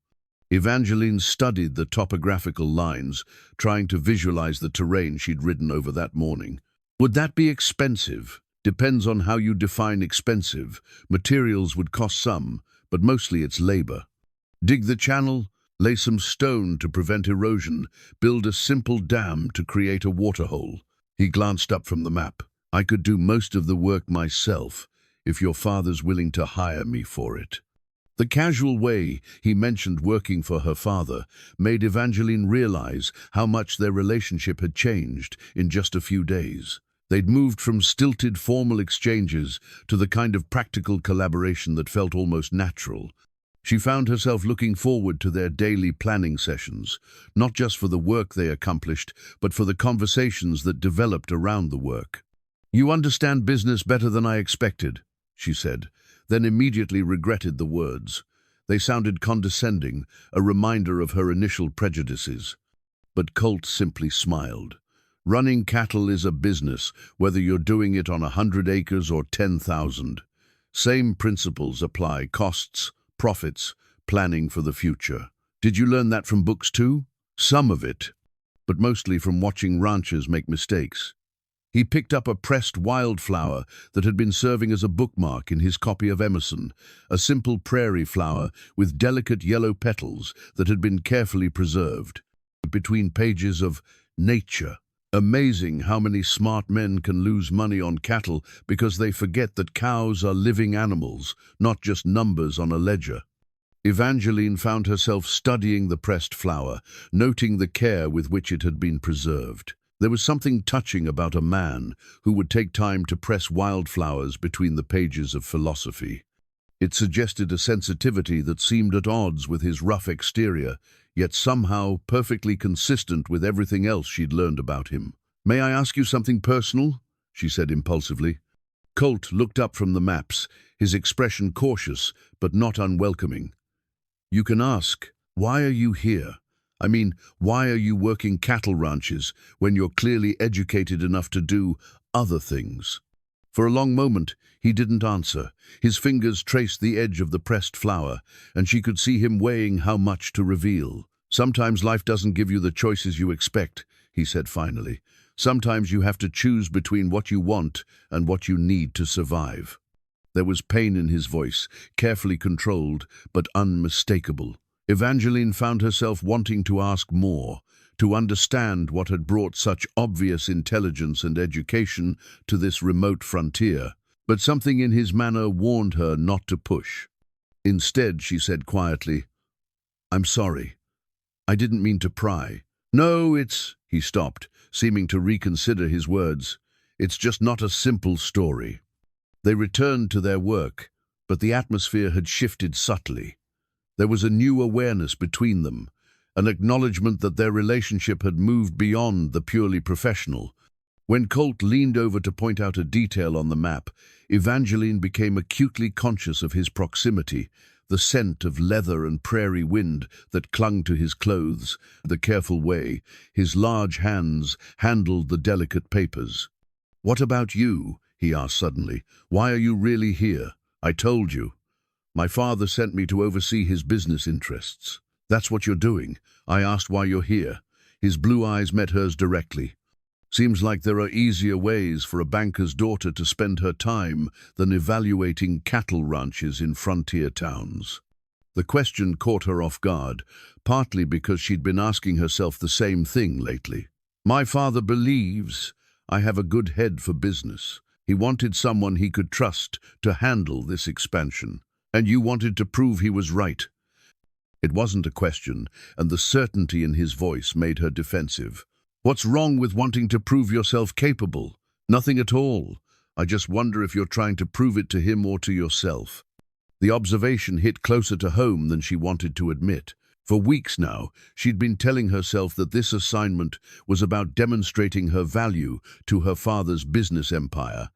Evangeline studied the topographical lines, trying to visualize the terrain she'd ridden over that morning. Would that be expensive? Depends on how you define expensive. Materials would cost some, but mostly it's labor. Dig the channel, lay some stone to prevent erosion, build a simple dam to create a waterhole. He glanced up from the map. I could do most of the work myself, if your father's willing to hire me for it. The casual way he mentioned working for her father made Evangeline realize how much their relationship had changed in just a few days. They'd moved from stilted formal exchanges to the kind of practical collaboration that felt almost natural. She found herself looking forward to their daily planning sessions, not just for the work they accomplished, but for the conversations that developed around the work. "You understand business better than I expected," she said, then immediately regretted the words. They sounded condescending, a reminder of her initial prejudices. But Colt simply smiled. Running cattle is a business, whether you're doing it on 100 acres or 10,000. Same principles apply: costs, profits, planning for the future. Did you learn that from books too? Some of it, but mostly from watching ranchers make mistakes. He picked up a pressed wildflower that had been serving as a bookmark in his copy of Emerson, a simple prairie flower with delicate yellow petals that had been carefully preserved. Between pages of Nature. Amazing how many smart men can lose money on cattle because they forget that cows are living animals, not just numbers on a ledger. Evangeline found herself studying the pressed flower, noting the care with which it had been preserved. There was something touching about a man who would take time to press wildflowers between the pages of philosophy. It suggested a sensitivity that seemed at odds with his rough exterior, yet somehow perfectly consistent with everything else she'd learned about him. "May I ask you something personal?" she said impulsively. Colt looked up from the maps, his expression cautious but not unwelcoming. "You can ask, why are you here? I mean, why are you working cattle ranches when you're clearly educated enough to do other things?" For a long moment, he didn't answer. His fingers traced the edge of the pressed flower, and she could see him weighing how much to reveal. "Sometimes life doesn't give you the choices you expect," he said finally. "Sometimes you have to choose between what you want and what you need to survive." There was pain in his voice, carefully controlled, but unmistakable. Evangeline found herself wanting to ask more, to understand what had brought such obvious intelligence and education to this remote frontier, but something in his manner warned her not to push. Instead, she said quietly, "I'm sorry. I didn't mean to pry." "No, He stopped, seeming to reconsider his words. "It's just not a simple story." They returned to their work, but the atmosphere had shifted subtly. There was a new awareness between them, an acknowledgement that their relationship had moved beyond the purely professional. When Colt leaned over to point out a detail on the map, Evangeline became acutely conscious of his proximity, the scent of leather and prairie wind that clung to his clothes, the careful way his large hands handled the delicate papers. "What about you?" he asked suddenly. "Why are you really here?" "I told you. My father sent me to oversee his business interests." "That's what you're doing?" I asked why you're here. His blue eyes met hers directly. "Seems like there are easier ways for a banker's daughter to spend her time than evaluating cattle ranches in frontier towns." The question caught her off guard, partly because she'd been asking herself the same thing lately. "My father believes I have a good head for business. He wanted someone he could trust to handle this expansion. And you wanted to prove he was right." It wasn't a question, and the certainty in his voice made her defensive. "What's wrong with wanting to prove yourself capable?" "Nothing at all. I just wonder if you're trying to prove it to him or to yourself." The observation hit closer to home than she wanted to admit. For weeks now, she'd been telling herself that this assignment was about demonstrating her value to her father's business empire.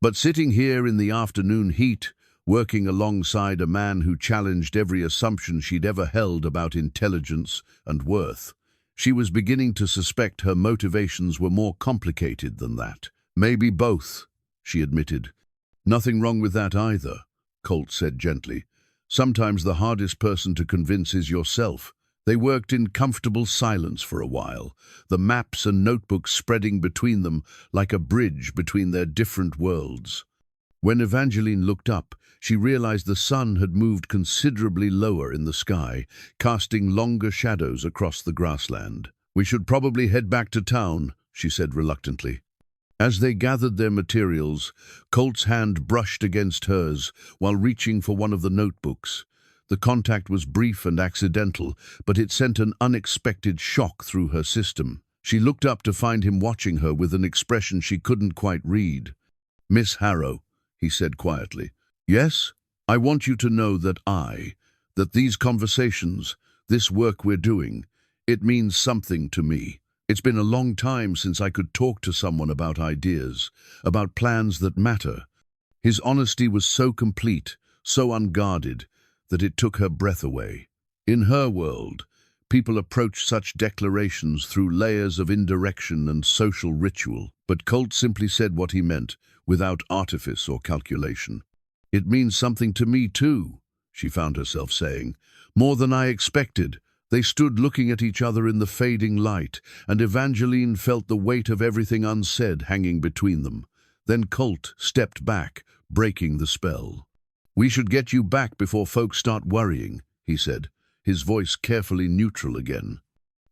But sitting here in the afternoon heat, working alongside a man who challenged every assumption she'd ever held about intelligence and worth, she was beginning to suspect her motivations were more complicated than that. "Maybe both," she admitted. "Nothing wrong with that either," Colt said gently. "Sometimes the hardest person to convince is yourself." They worked in comfortable silence for a while, the maps and notebooks spreading between them like a bridge between their different worlds. When Evangeline looked up, she realized the sun had moved considerably lower in the sky, casting longer shadows across the grassland. "We should probably head back to town," she said reluctantly. As they gathered their materials, Colt's hand brushed against hers while reaching for one of the notebooks. The contact was brief and accidental, but it sent an unexpected shock through her system. She looked up to find him watching her with an expression she couldn't quite read. "Miss Harrow," he said quietly. "Yes? I want you to know that these conversations, this work we're doing, it means something to me. It's been a long time since I could talk to someone about ideas, about plans that matter." His honesty was so complete, so unguarded, that it took her breath away. In her world, people approach such declarations through layers of indirection and social ritual, but Colt simply said what he meant, without artifice or calculation. "It means something to me too," she found herself saying. "More than I expected." They stood looking at each other in the fading light, and Evangeline felt the weight of everything unsaid hanging between them. Then Colt stepped back, breaking the spell. "We should get you back before folks start worrying," he said, his voice carefully neutral again.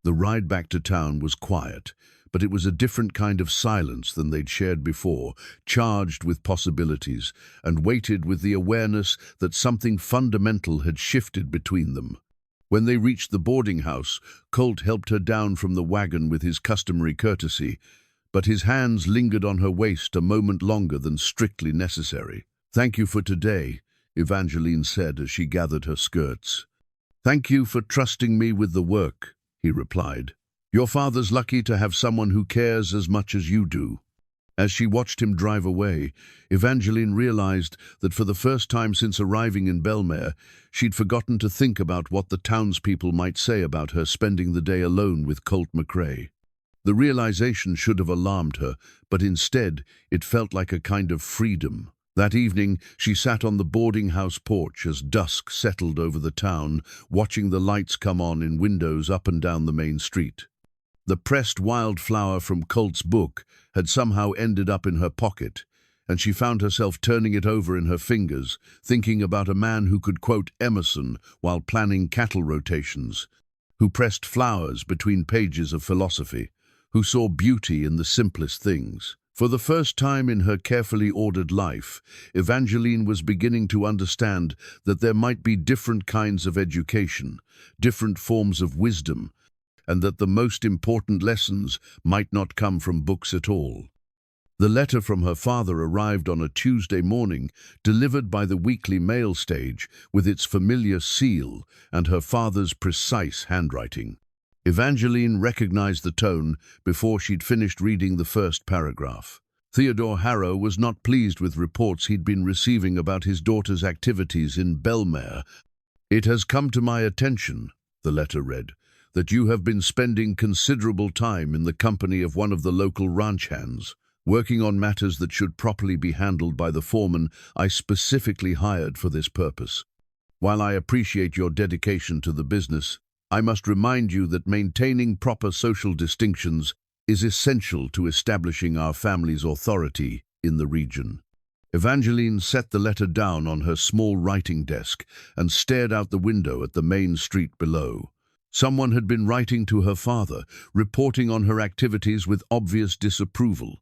The ride back to town was quiet, but it was a different kind of silence than they'd shared before, charged with possibilities, and weighted with the awareness that something fundamental had shifted between them. When they reached the boarding house, Colt helped her down from the wagon with his customary courtesy, but his hands lingered on her waist a moment longer than strictly necessary. "Thank you for today," Evangeline said as she gathered her skirts. "Thank you for trusting me with the work," he replied. "Your father's lucky to have someone who cares as much as you do." As she watched him drive away, Evangeline realized that for the first time since arriving in Bellmare, she'd forgotten to think about what the townspeople might say about her spending the day alone with Colt McRae. The realization should have alarmed her, but instead it felt like a kind of freedom. That evening, she sat on the boarding house porch as dusk settled over the town, watching the lights come on in windows up and down the main street. The pressed wildflower from Colt's book had somehow ended up in her pocket, and she found herself turning it over in her fingers, thinking about a man who could quote Emerson while planning cattle rotations, who pressed flowers between pages of philosophy, who saw beauty in the simplest things. For the first time in her carefully ordered life, Evangeline was beginning to understand that there might be different kinds of education, different forms of wisdom, and that the most important lessons might not come from books at all. The letter from her father arrived on a Tuesday morning, delivered by the weekly mail stage, with its familiar seal and her father's precise handwriting. Evangeline recognized the tone before she'd finished reading the first paragraph. Theodore Harrow was not pleased with reports he'd been receiving about his daughter's activities in Belmare. "It has come to my attention," the letter read, "that you have been spending considerable time in the company of one of the local ranch hands, working on matters that should properly be handled by the foreman I specifically hired for this purpose. While I appreciate your dedication to the business, I must remind you that maintaining proper social distinctions is essential to establishing our family's authority in the region." Evangeline set the letter down on her small writing desk and stared out the window at the main street below. Someone had been writing to her father, reporting on her activities with obvious disapproval.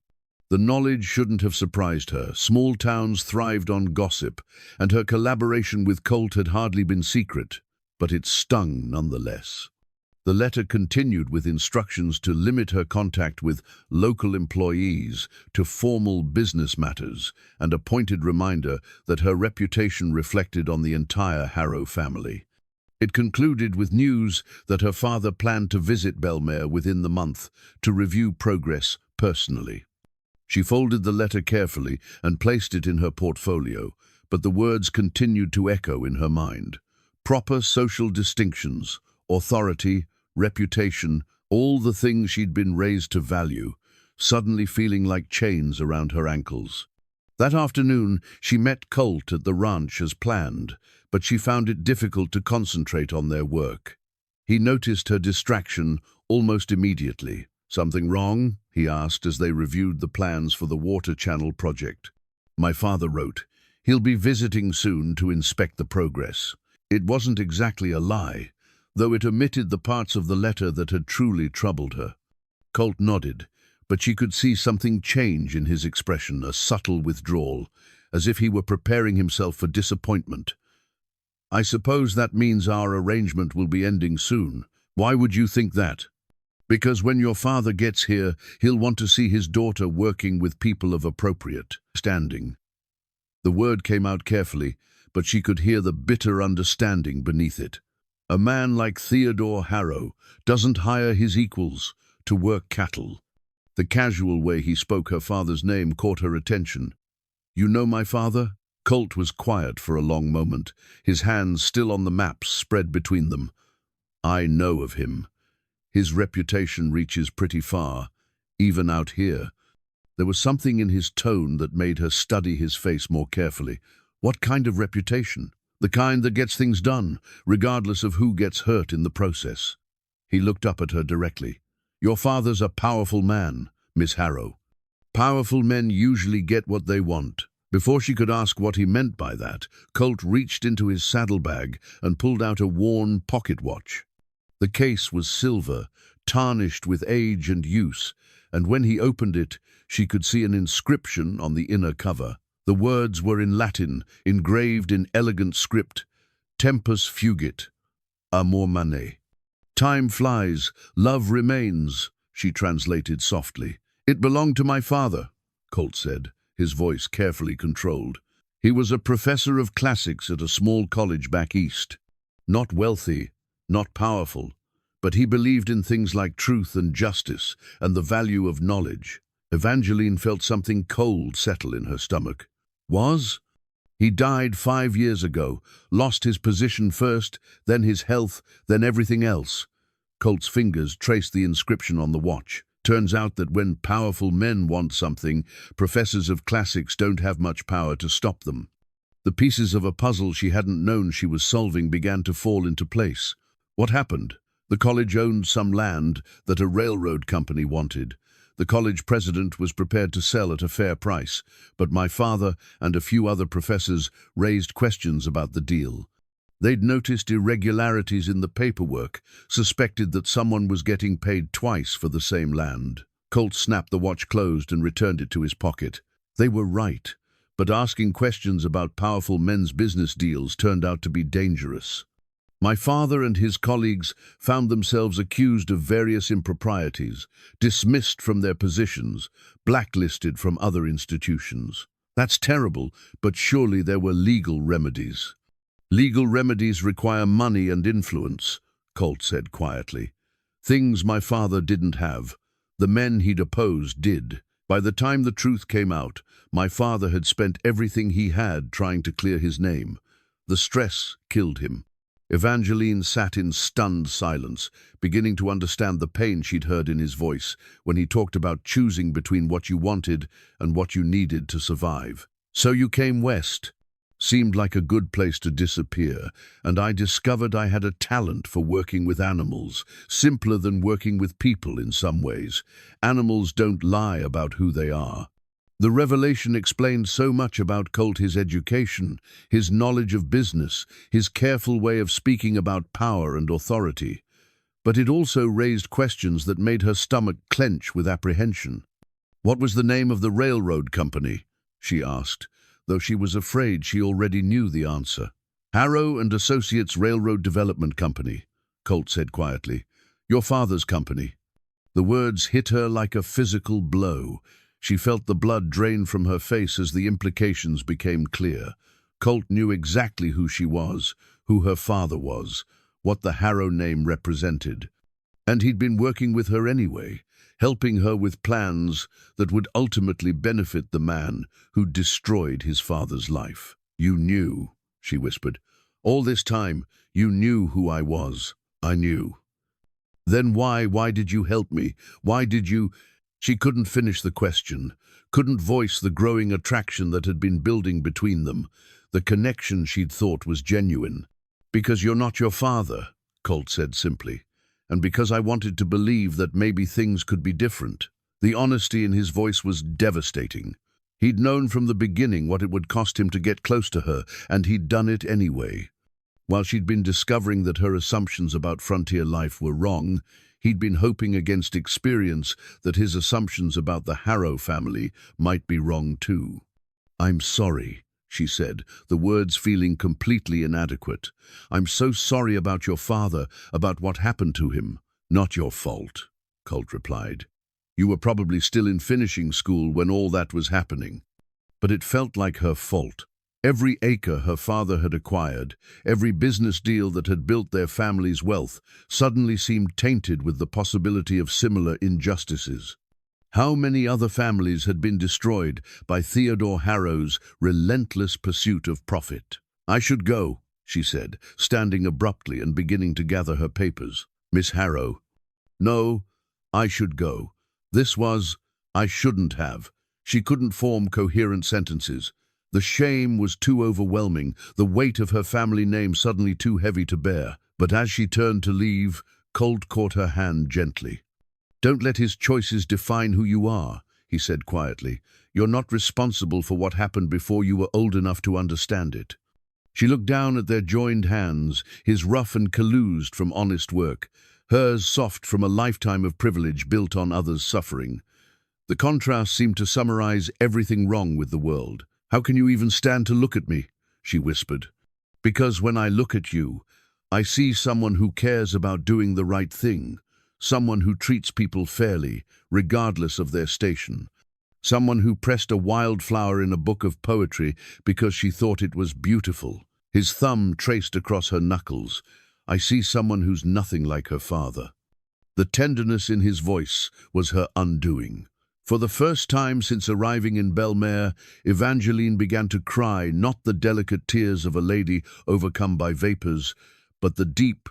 The knowledge shouldn't have surprised her. Small towns thrived on gossip, and her collaboration with Colt had hardly been secret, but it stung nonetheless. The letter continued with instructions to limit her contact with local employees to formal business matters, and a pointed reminder that her reputation reflected on the entire Harrow family. It concluded with news that her father planned to visit Belmare within the month to review progress personally. She folded the letter carefully and placed it in her portfolio, but the words continued to echo in her mind. Proper social distinctions, authority, reputation, all the things she'd been raised to value, suddenly feeling like chains around her ankles. That afternoon, she met Colt at the ranch as planned, but she found it difficult to concentrate on their work. He noticed her distraction almost immediately. "Something wrong?" he asked as they reviewed the plans for the water channel project. "My father wrote. He'll be visiting soon to inspect the progress." It wasn't exactly a lie, though it omitted the parts of the letter that had truly troubled her. Colt nodded, but she could see something change in his expression, a subtle withdrawal, as if he were preparing himself for disappointment. "I suppose that means our arrangement will be ending soon. Why would you think that?" "Because when your father gets here, he'll want to see his daughter working with people of appropriate standing." The word came out carefully, but she could hear the bitter understanding beneath it. A man like Theodore Harrow doesn't hire his equals to work cattle. The casual way he spoke her father's name caught her attention. "You know my father?" Colt was quiet for a long moment, his hands still on the maps spread between them. "I know of him. His reputation reaches pretty far, even out here." There was something in his tone that made her study his face more carefully. What kind of reputation? The kind that gets things done, regardless of who gets hurt in the process. He looked up at her directly. "Your father's a powerful man, Miss Harrow. Powerful men usually get what they want." Before she could ask what he meant by that, Colt reached into his saddlebag and pulled out a worn pocket watch. The case was silver, tarnished with age and use, and when he opened it, she could see an inscription on the inner cover. The words were in Latin, engraved in elegant script, "Tempus fugit, amor mane." "Time flies, love remains," she translated softly. "It belonged to my father," Colt said, his voice carefully controlled. "He was a professor of classics at a small college back east. Not wealthy, not powerful, but he believed in things like truth and justice and the value of knowledge. Evangeline felt something cold settle in her stomach. Was? He died 5 years ago, lost his position first, then his health, then everything else. Colt's fingers traced the inscription on the watch. Turns out that when powerful men want something, professors of classics don't have much power to stop them. The pieces of a puzzle she hadn't known she was solving began to fall into place. What happened? The college owned some land that a railroad company wanted. The college president was prepared to sell at a fair price, but my father and a few other professors raised questions about the deal. They'd noticed irregularities in the paperwork, suspected that someone was getting paid twice for the same land. Colt snapped the watch closed and returned it to his pocket. They were right, but asking questions about powerful men's business deals turned out to be dangerous. My father and his colleagues found themselves accused of various improprieties, dismissed from their positions, blacklisted from other institutions. That's terrible, but surely there were legal remedies. Legal remedies require money and influence, Colt said quietly. Things my father didn't have. The men he'd opposed did. By the time the truth came out, my father had spent everything he had trying to clear his name. The stress killed him. Evangeline sat in stunned silence, beginning to understand the pain she'd heard in his voice when he talked about choosing between what you wanted and what you needed to survive. So you came west. Seemed like a good place to disappear, and I discovered I had a talent for working with animals, simpler than working with people in some ways. Animals don't lie about who they are. The revelation explained so much about Colt: his education, his knowledge of business, his careful way of speaking about power and authority. But it also raised questions that made her stomach clench with apprehension. "What was the name of the railroad company?" she asked, though she was afraid she already knew the answer. "Harrow and Associates Railroad Development Company," Colt said quietly. "Your father's company." The words hit her like a physical blow. She felt the blood drain from her face as the implications became clear. Colt knew exactly who she was, who her father was, what the Harrow name represented. And he'd been working with her anyway, helping her with plans that would ultimately benefit the man who destroyed his father's life. "You knew," she whispered. "All this time, you knew who I was." "I knew." "Then why did you help me? Why did you—" She couldn't finish the question, couldn't voice the growing attraction that had been building between them, the connection she'd thought was genuine. "Because you're not your father," Colt said simply, "and because I wanted to believe that maybe things could be different." The honesty in his voice was devastating. He'd known from the beginning what it would cost him to get close to her, and he'd done it anyway. While she'd been discovering that her assumptions about frontier life were wrong, he'd been hoping against experience that his assumptions about the Harrow family might be wrong too. "I'm sorry," she said, the words feeling completely inadequate. "I'm so sorry about your father, about what happened to him." "Not your fault," Colt replied. "You were probably still in finishing school when all that was happening." But it felt like her fault. Every acre her father had acquired, every business deal that had built their family's wealth, suddenly seemed tainted with the possibility of similar injustices. How many other families had been destroyed by Theodore Harrow's relentless pursuit of profit? "I should go," she said, standing abruptly and beginning to gather her papers. "Miss Harrow." "No, I should go." I shouldn't have. She couldn't form coherent sentences. The shame was too overwhelming, the weight of her family name suddenly too heavy to bear. But as she turned to leave, Colt caught her hand gently. "Don't let his choices define who you are," he said quietly. "You're not responsible for what happened before you were old enough to understand it." She looked down at their joined hands, his rough and calloused from honest work, hers soft from a lifetime of privilege built on others' suffering. The contrast seemed to summarize everything wrong with the world. "How can you even stand to look at me?" she whispered. "Because when I look at you, I see someone who cares about doing the right thing, someone who treats people fairly, regardless of their station, someone who pressed a wildflower in a book of poetry because she thought it was beautiful." His thumb traced across her knuckles. "I see someone who's nothing like her father." The tenderness in his voice was her undoing. For the first time since arriving in Belmare, Evangeline began to cry, not the delicate tears of a lady overcome by vapors, but the deep,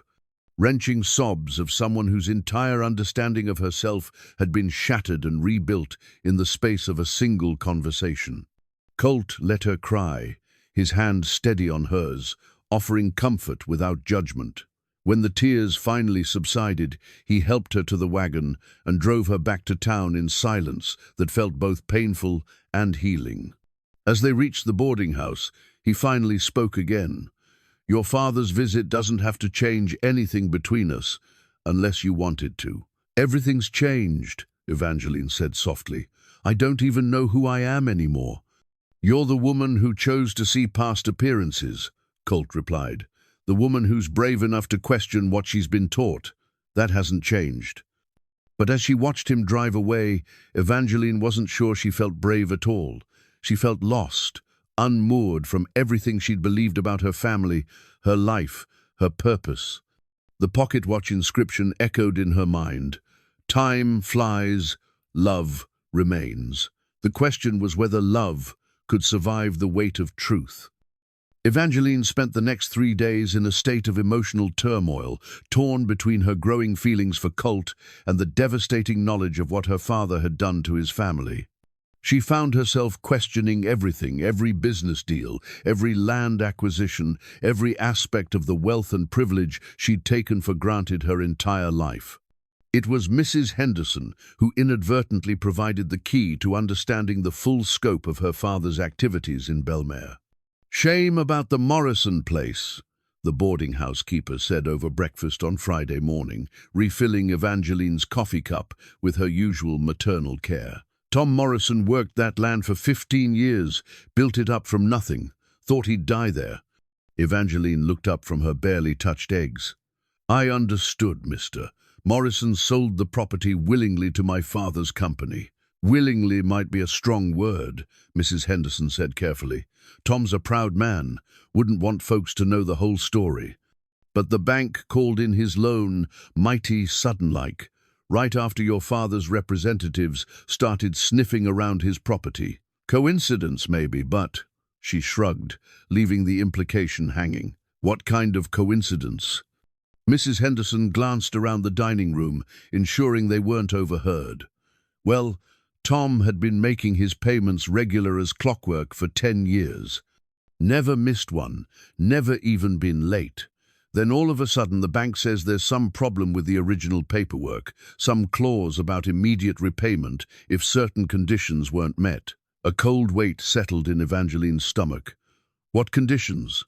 wrenching sobs of someone whose entire understanding of herself had been shattered and rebuilt in the space of a single conversation. Colt let her cry, his hand steady on hers, offering comfort without judgment. When the tears finally subsided, he helped her to the wagon and drove her back to town in silence that felt both painful and healing. As they reached the boarding house, he finally spoke again. "Your father's visit doesn't have to change anything between us, unless you want it to." "Everything's changed," Evangeline said softly. "I don't even know who I am anymore." "You're the woman who chose to see past appearances," Colt replied. "The woman who's brave enough to question what she's been taught. That hasn't changed." But as she watched him drive away, Evangeline wasn't sure she felt brave at all. She felt lost, unmoored from everything she'd believed about her family, her life, her purpose. The pocket watch inscription echoed in her mind. "Time flies, love remains." The question was whether love could survive the weight of truth. Evangeline spent the next 3 days in a state of emotional turmoil, torn between her growing feelings for Colt and the devastating knowledge of what her father had done to his family. She found herself questioning everything, every business deal, every land acquisition, every aspect of the wealth and privilege she'd taken for granted her entire life. It was Mrs. Henderson who inadvertently provided the key to understanding the full scope of her father's activities in Belmare. "Shame about the Morrison place," the boarding house keeper said over breakfast on Friday morning, refilling Evangeline's coffee cup with her usual maternal care. "Tom Morrison worked that land for 15 years, built it up from nothing, thought he'd die there." Evangeline looked up from her barely touched eggs. "I understood, mister. Morrison sold the property willingly to my father's company." "Willingly might be a strong word," Mrs. Henderson said carefully. "Tom's a proud man, wouldn't want folks to know the whole story. But the bank called in his loan mighty sudden-like, right after your father's representatives started sniffing around his property. Coincidence maybe, but—" She shrugged, leaving the implication hanging. "What kind of coincidence?" Mrs. Henderson glanced around the dining room, ensuring they weren't overheard. "Well, Tom had been making his payments regular as clockwork for 10 years. Never missed one, never even been late. Then all of a sudden the bank says there's some problem with the original paperwork, some clause about immediate repayment if certain conditions weren't met." A cold weight settled in Evangeline's stomach. "What conditions?"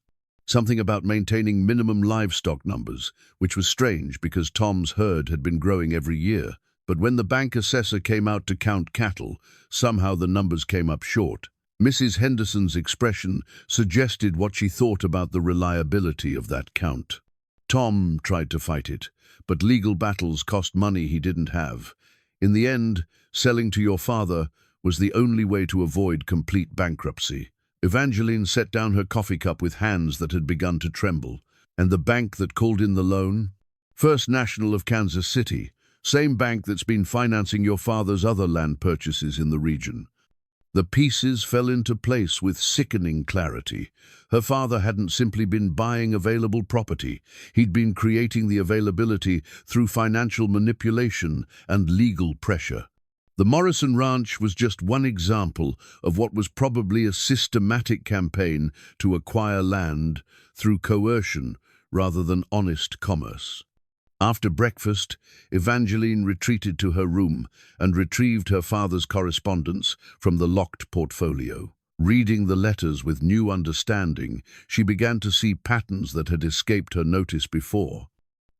"Something about maintaining minimum livestock numbers, which was strange because Tom's herd had been growing every year. But when the bank assessor came out to count cattle, somehow the numbers came up short." Mrs. Henderson's expression suggested what she thought about the reliability of that count. "Tom tried to fight it, but legal battles cost money he didn't have. In the end, selling to your father was the only way to avoid complete bankruptcy." Evangeline set down her coffee cup with hands that had begun to tremble. "And the bank that called in the loan?" "First National of Kansas City. Same bank that's been financing your father's other land purchases in the region." The pieces fell into place with sickening clarity. Her father hadn't simply been buying available property. He'd been creating the availability through financial manipulation and legal pressure. The Morrison Ranch was just one example of what was probably a systematic campaign to acquire land through coercion rather than honest commerce. After breakfast, Evangeline retreated to her room and retrieved her father's correspondence from the locked portfolio. Reading the letters with new understanding, she began to see patterns that had escaped her notice before.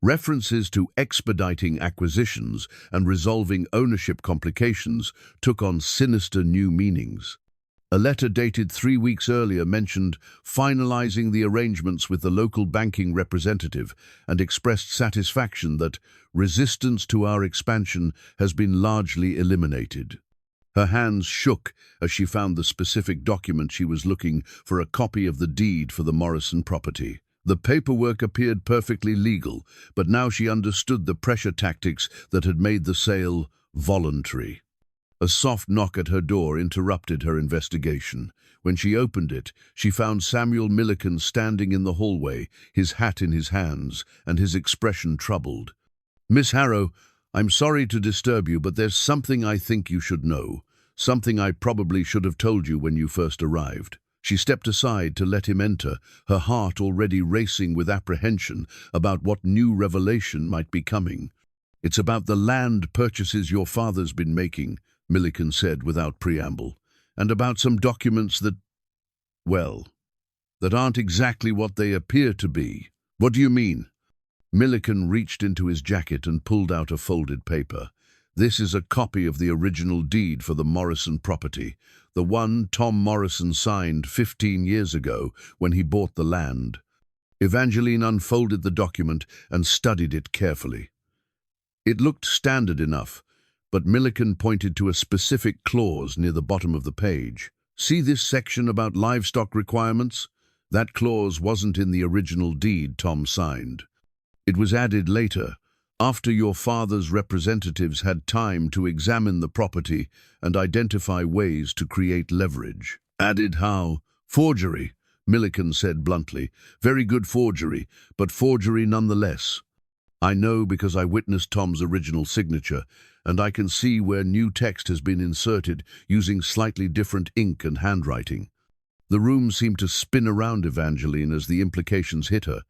References to expediting acquisitions and resolving ownership complications took on sinister new meanings. A letter dated 3 weeks earlier mentioned finalizing the arrangements with the local banking representative and expressed satisfaction that resistance to our expansion has been largely eliminated. Her hands shook as she found the specific document she was looking for, a copy of the deed for the Morrison property. The paperwork appeared perfectly legal, but now she understood the pressure tactics that had made the sale voluntary. A soft knock at her door interrupted her investigation. When she opened it, she found Samuel Milliken standing in the hallway, his hat in his hands, and his expression troubled. "Miss Harrow, I'm sorry to disturb you, but there's something I think you should know. Something I probably should have told you when you first arrived." She stepped aside to let him enter, her heart already racing with apprehension about what new revelation might be coming. "It's about the land purchases your father's been making," Milliken said without preamble, "and about some documents that, well, that aren't exactly what they appear to be." "What do you mean?" Milliken reached into his jacket and pulled out a folded paper. "This is a copy of the original deed for the Morrison property, the one Tom Morrison signed 15 years ago when he bought the land." Evangeline unfolded the document and studied it carefully. It looked standard enough, but Milliken pointed to a specific clause near the bottom of the page. "See this section about livestock requirements? That clause wasn't in the original deed Tom signed. It was added later, after your father's representatives had time to examine the property and identify ways to create leverage." "Added how?" "Forgery," Milliken said bluntly. "Very good forgery, but forgery nonetheless. I know because I witnessed Tom's original signature, and I can see where new text has been inserted using slightly different ink and handwriting." The room seemed to spin around Evangeline as the implications hit her.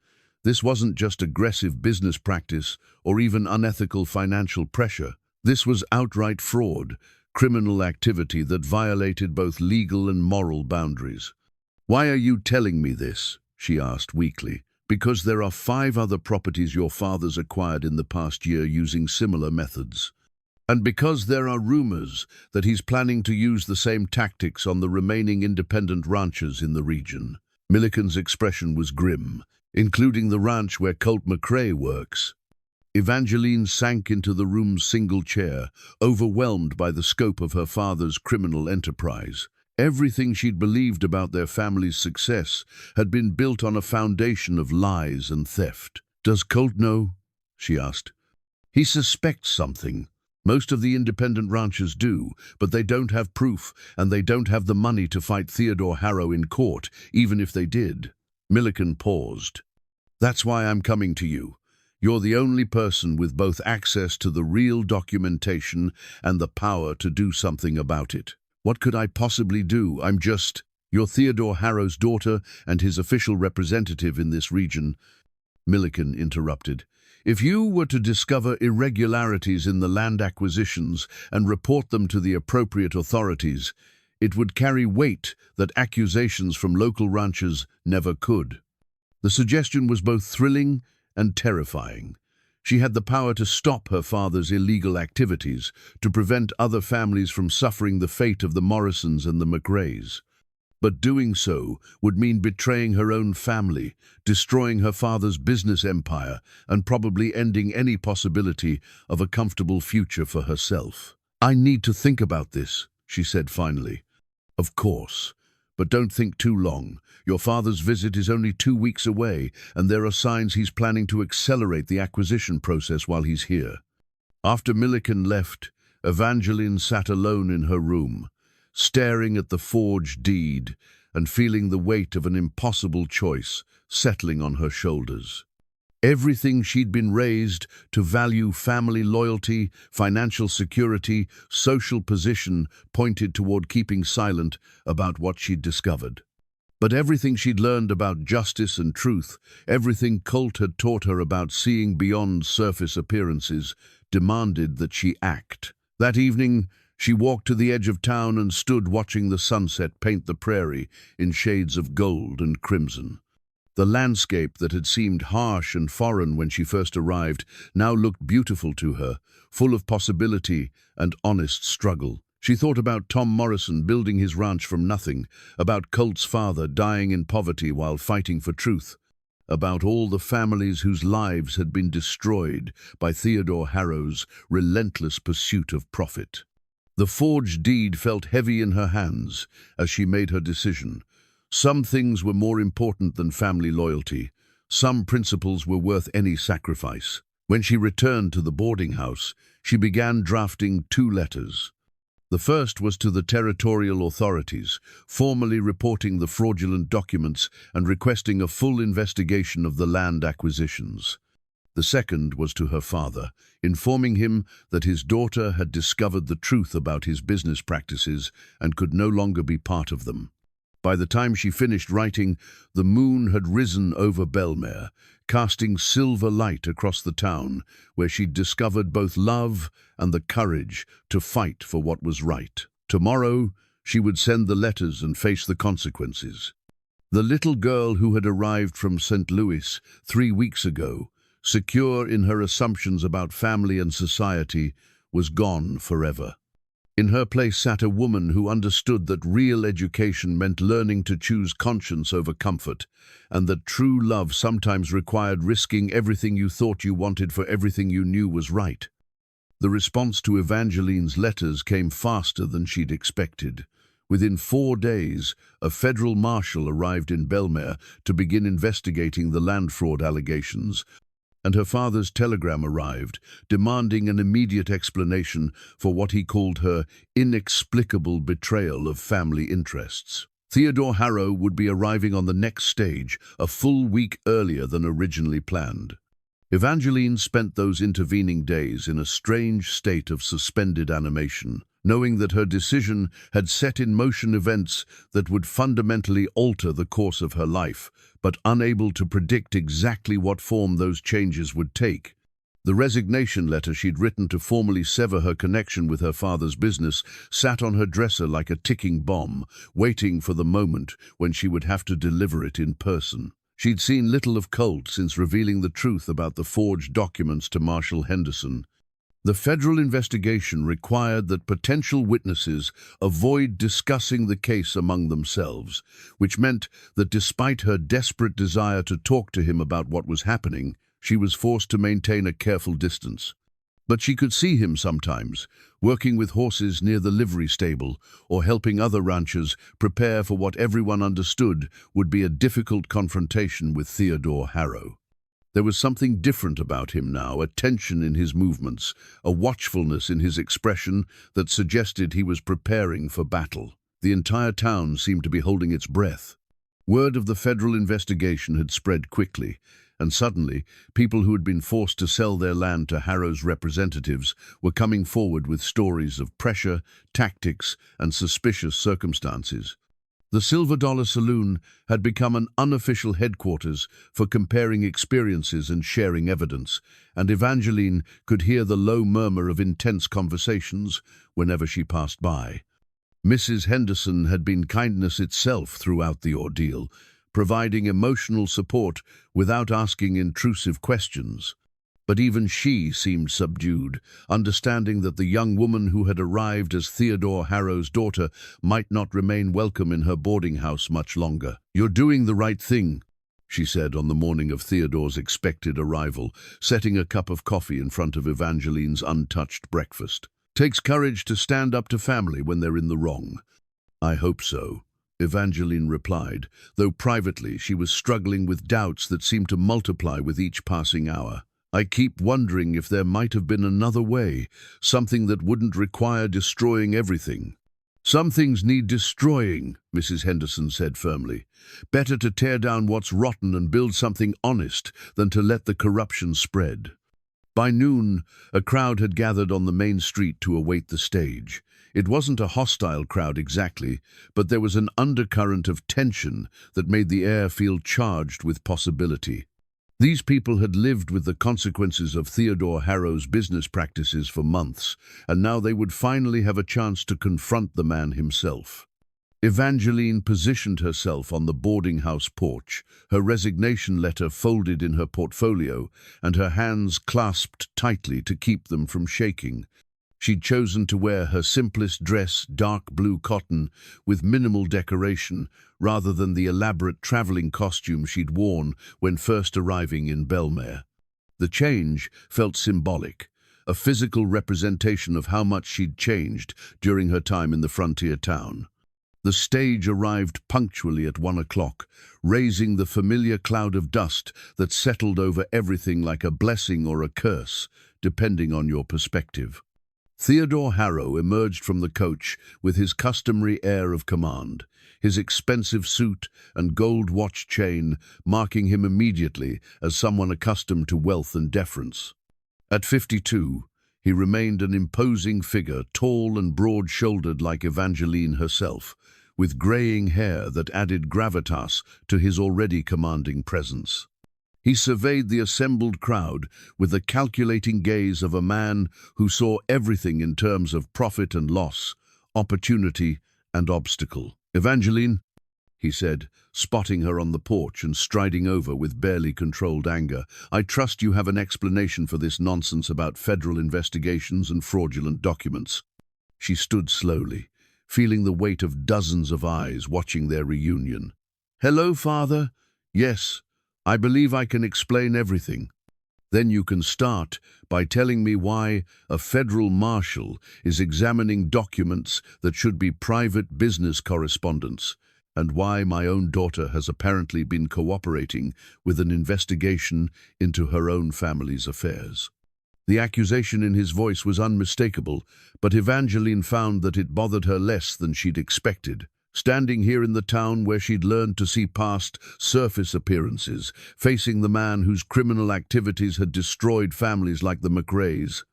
This wasn't just aggressive business practice or even unethical financial pressure. This was outright fraud, criminal activity that violated both legal and moral boundaries. "Why are you telling me this?" she asked weakly. "Because there are 5 other properties your father's acquired in the past year using similar methods. And because there are rumors that he's planning to use the same tactics on the remaining independent ranches in the region." Milliken's expression was grim, including the ranch where Colt McRae works. Evangeline sank into the room's single chair, overwhelmed by the scope of her father's criminal enterprise. Everything she'd believed about their family's success had been built on a foundation of lies and theft. "Does Colt know?" she asked. "He suspects something. Most of the independent ranchers do, but they don't have proof, and they don't have the money to fight Theodore Harrow in court, even if they did." Milliken paused. "That's why I'm coming to you. You're the only person with both access to the real documentation and the power to do something about it." "What could I possibly do? I'm just—" "You're Theodore Harrow's daughter and his official representative in this region," Milliken interrupted. "If you were to discover irregularities in the land acquisitions and report them to the appropriate authorities, it would carry weight that accusations from local ranchers never could." The suggestion was both thrilling and terrifying. She had the power to stop her father's illegal activities, to prevent other families from suffering the fate of the Morrisons and the McRaes. But doing so would mean betraying her own family, destroying her father's business empire, and probably ending any possibility of a comfortable future for herself. "I need to think about this," she said finally. "Of course. But don't think too long. Your father's visit is only 2 weeks away, and there are signs he's planning to accelerate the acquisition process while he's here." After Milliken left, Evangeline sat alone in her room, staring at the forged deed and feeling the weight of an impossible choice settling on her shoulders. Everything she'd been raised to value, family loyalty, financial security, social position, pointed toward keeping silent about what she'd discovered. But everything she'd learned about justice and truth, everything Colt had taught her about seeing beyond surface appearances, demanded that she act. That evening, she walked to the edge of town and stood watching the sunset paint the prairie in shades of gold and crimson. The landscape that had seemed harsh and foreign when she first arrived now looked beautiful to her, full of possibility and honest struggle. She thought about Tom Morrison building his ranch from nothing, about Colt's father dying in poverty while fighting for truth, about all the families whose lives had been destroyed by Theodore Harrow's relentless pursuit of profit. The forged deed felt heavy in her hands as she made her decision. Some things were more important than family loyalty. Some principles were worth any sacrifice. When she returned to the boarding house, she began drafting 2 letters. The first was to the territorial authorities, formally reporting the fraudulent documents and requesting a full investigation of the land acquisitions. The second was to her father, informing him that his daughter had discovered the truth about his business practices and could no longer be part of them. By the time she finished writing, the moon had risen over Bellmare, casting silver light across the town, where she'd discovered both love and the courage to fight for what was right. Tomorrow, she would send the letters and face the consequences. The little girl who had arrived from St. Louis 3 weeks ago, secure in her assumptions about family and society, was gone forever. In her place sat a woman who understood that real education meant learning to choose conscience over comfort, and that true love sometimes required risking everything you thought you wanted for everything you knew was right. The response to Evangeline's letters came faster than she'd expected. Within 4 days, a federal marshal arrived in Belmare to begin investigating the land fraud allegations, and her father's telegram arrived, demanding an immediate explanation for what he called her inexplicable betrayal of family interests. Theodore Harrow would be arriving on the next stage, a full week earlier than originally planned. Evangeline spent those intervening days in a strange state of suspended animation, knowing that her decision had set in motion events that would fundamentally alter the course of her life, but unable to predict exactly what form those changes would take. The resignation letter she'd written to formally sever her connection with her father's business sat on her dresser like a ticking bomb, waiting for the moment when she would have to deliver it in person. She'd seen little of Colt since revealing the truth about the forged documents to Marshal Henderson. The federal investigation required that potential witnesses avoid discussing the case among themselves, which meant that despite her desperate desire to talk to him about what was happening, she was forced to maintain a careful distance. But she could see him sometimes, working with horses near the livery stable or helping other ranchers prepare for what everyone understood would be a difficult confrontation with Theodore Harrow. There was something different about him now, a tension in his movements, a watchfulness in his expression that suggested he was preparing for battle. The entire town seemed to be holding its breath. Word of the federal investigation had spread quickly, and suddenly, people who had been forced to sell their land to Harrow's representatives were coming forward with stories of pressure, tactics, and suspicious circumstances. The Silver Dollar Saloon had become an unofficial headquarters for comparing experiences and sharing evidence, and Evangeline could hear the low murmur of intense conversations whenever she passed by. Mrs. Henderson had been kindness itself throughout the ordeal, providing emotional support without asking intrusive questions. But even she seemed subdued, understanding that the young woman who had arrived as Theodore Harrow's daughter might not remain welcome in her boarding house much longer. "You're doing the right thing," she said on the morning of Theodore's expected arrival, setting a cup of coffee in front of Evangeline's untouched breakfast. "Takes courage to stand up to family when they're in the wrong." "I hope so," Evangeline replied, though privately she was struggling with doubts that seemed to multiply with each passing hour. "I keep wondering if there might have been another way, something that wouldn't require destroying everything." "Some things need destroying," Mrs. Henderson said firmly. "Better to tear down what's rotten and build something honest than to let the corruption spread." By noon, a crowd had gathered on the main street to await the stage. It wasn't a hostile crowd exactly, but there was an undercurrent of tension that made the air feel charged with possibility. These people had lived with the consequences of Theodore Harrow's business practices for months, and now they would finally have a chance to confront the man himself. Evangeline positioned herself on the boarding house porch, her resignation letter folded in her portfolio and her hands clasped tightly to keep them from shaking. She'd chosen to wear her simplest dress, dark blue cotton, with minimal decoration, rather than the elaborate traveling costume she'd worn when first arriving in Belmare. The change felt symbolic, a physical representation of how much she'd changed during her time in the frontier town. The stage arrived punctually at 1 o'clock, raising the familiar cloud of dust that settled over everything like a blessing or a curse, depending on your perspective. Theodore Harrow emerged from the coach with his customary air of command, his expensive suit and gold watch chain marking him immediately as someone accustomed to wealth and deference. At 52, he remained an imposing figure, tall and broad-shouldered like Evangeline herself, with greying hair that added gravitas to his already commanding presence. He surveyed the assembled crowd with the calculating gaze of a man who saw everything in terms of profit and loss, opportunity and obstacle. "Evangeline," he said, spotting her on the porch and striding over with barely controlled anger, "I trust you have an explanation for this nonsense about federal investigations and fraudulent documents." She stood slowly, feeling the weight of dozens of eyes watching their reunion. "Hello, Father. Yes, I believe I can explain everything." "Then you can start by telling me why a federal marshal is examining documents that should be private business correspondence, and why my own daughter has apparently been cooperating with an investigation into her own family's affairs." The accusation in his voice was unmistakable, but Evangeline found that it bothered her less than she'd expected. Standing here in the town where she'd learned to see past surface appearances, facing the man whose criminal activities had destroyed families like the McRaes,